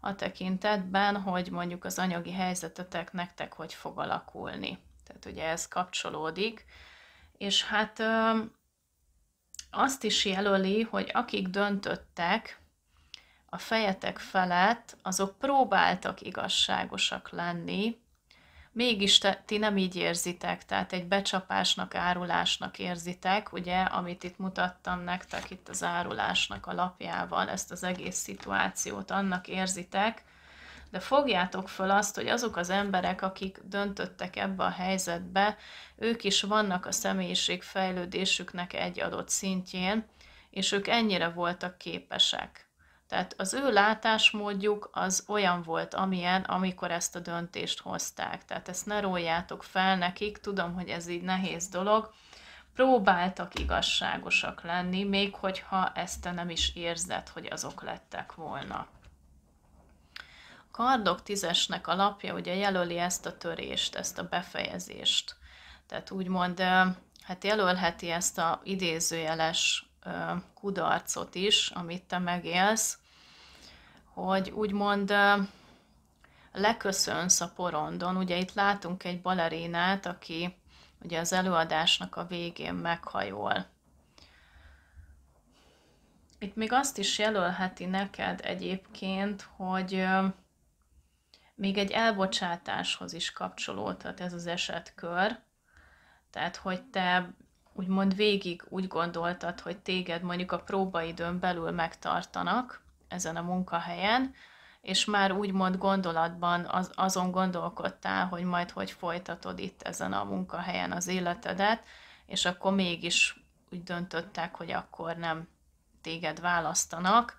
a tekintetben, hogy mondjuk az anyagi helyzetetek nektek hogy fog alakulni. Tehát ugye ez kapcsolódik, és hát azt is jelöli, hogy akik döntöttek a fejetek felett, azok próbáltak igazságosak lenni, mégis ti nem így érzitek, tehát egy becsapásnak, árulásnak érzitek, ugye, amit itt mutattam nektek itt az árulásnak a lapjával, ezt az egész szituációt annak érzitek, de fogjátok föl azt, hogy azok az emberek, akik döntöttek ebbe a helyzetbe, ők is vannak a személyiségfejlődésüknek egy adott szintjén, és ők ennyire voltak képesek. Tehát az ő látásmódjuk az olyan volt, amilyen, amikor ezt a döntést hozták. Tehát ezt ne róljátok fel nekik, tudom, hogy ez így nehéz dolog. Próbáltak igazságosak lenni, még hogyha ezt te nem is érzed, hogy azok lettek volna. A kardok 10-esnek a lapja ugye jelöli ezt a törést, ezt a befejezést. Tehát úgymond hát jelölheti ezt a idézőjeles kudarcot is, amit te megélsz, hogy úgymond leköszönsz a porondon. Ugye itt látunk egy balerinát, aki ugye az előadásnak a végén meghajol. Itt még azt is jelölheti neked egyébként, hogy még egy elbocsátáshoz is kapcsolódhat ez az esetkör. Tehát, hogy te úgymond végig úgy gondoltad, hogy téged mondjuk a próbaidőn belül megtartanak ezen a munkahelyen, és már úgymond gondolatban azon gondolkodtál, hogy majd hogy folytatod itt ezen a munkahelyen az életedet, és akkor mégis úgy döntöttek, hogy akkor nem téged választanak,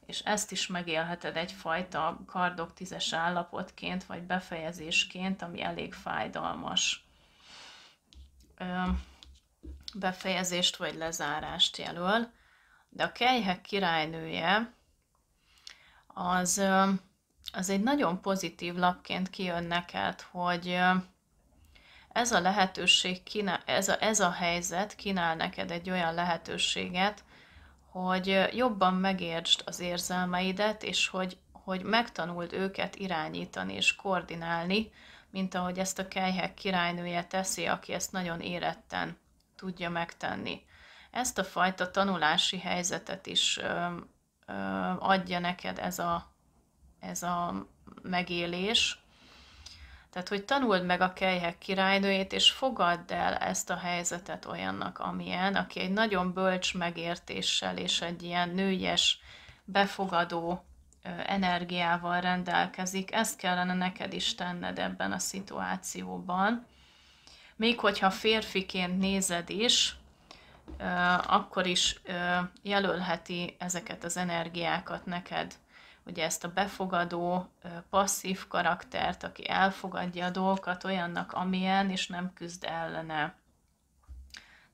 és ezt is megélheted egyfajta kardok 10-es állapotként, vagy befejezésként, ami elég fájdalmas. Befejezést vagy lezárást jelöl, de a kelyhek királynője az egy nagyon pozitív lapként kijön neked, hogy ez a lehetőség, ez a helyzet kínál neked egy olyan lehetőséget, hogy jobban megértsd az érzelmeidet, és hogy megtanuld őket irányítani és koordinálni, mint ahogy ezt a kelyhek királynője teszi, aki ezt nagyon éretten tudja megtenni. Ezt a fajta tanulási helyzetet is adja neked ez a megélés. Tehát, hogy tanuld meg a kelyhek királynőjét, és fogadd el ezt a helyzetet olyannak, amilyen, aki egy nagyon bölcs megértéssel és egy ilyen nőies, befogadó energiával rendelkezik. Ezt kellene neked is tenned ebben a szituációban. Még hogyha férfiként nézed is, akkor is jelölheti ezeket az energiákat neked, ugye ezt a befogadó, passzív karaktert, aki elfogadja a dolgokat olyannak, amilyen, és nem küzd ellene.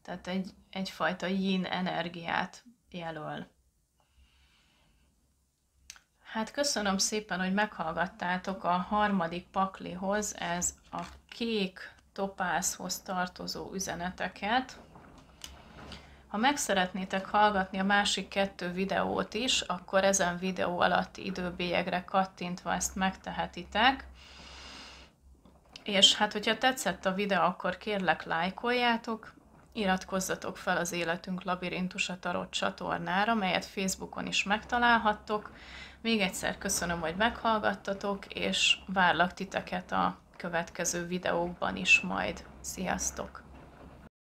Tehát egyfajta yin energiát jelöl. Hát köszönöm szépen, hogy meghallgattátok a harmadik paklihoz, ez a kék topázhoz tartozó üzeneteket. Ha meg szeretnétek hallgatni a másik 2 videót is, akkor ezen videó alatti időbélyegre kattintva ezt megtehetitek. És hát, hogyha tetszett a videó, akkor kérlek lájkoljátok, iratkozzatok fel az Életünk Labirintusa Tarot csatornára, melyet Facebookon is megtalálhattok. Még egyszer köszönöm, hogy meghallgattatok, és várlak titeket a következő videókban is majd. Sziasztok!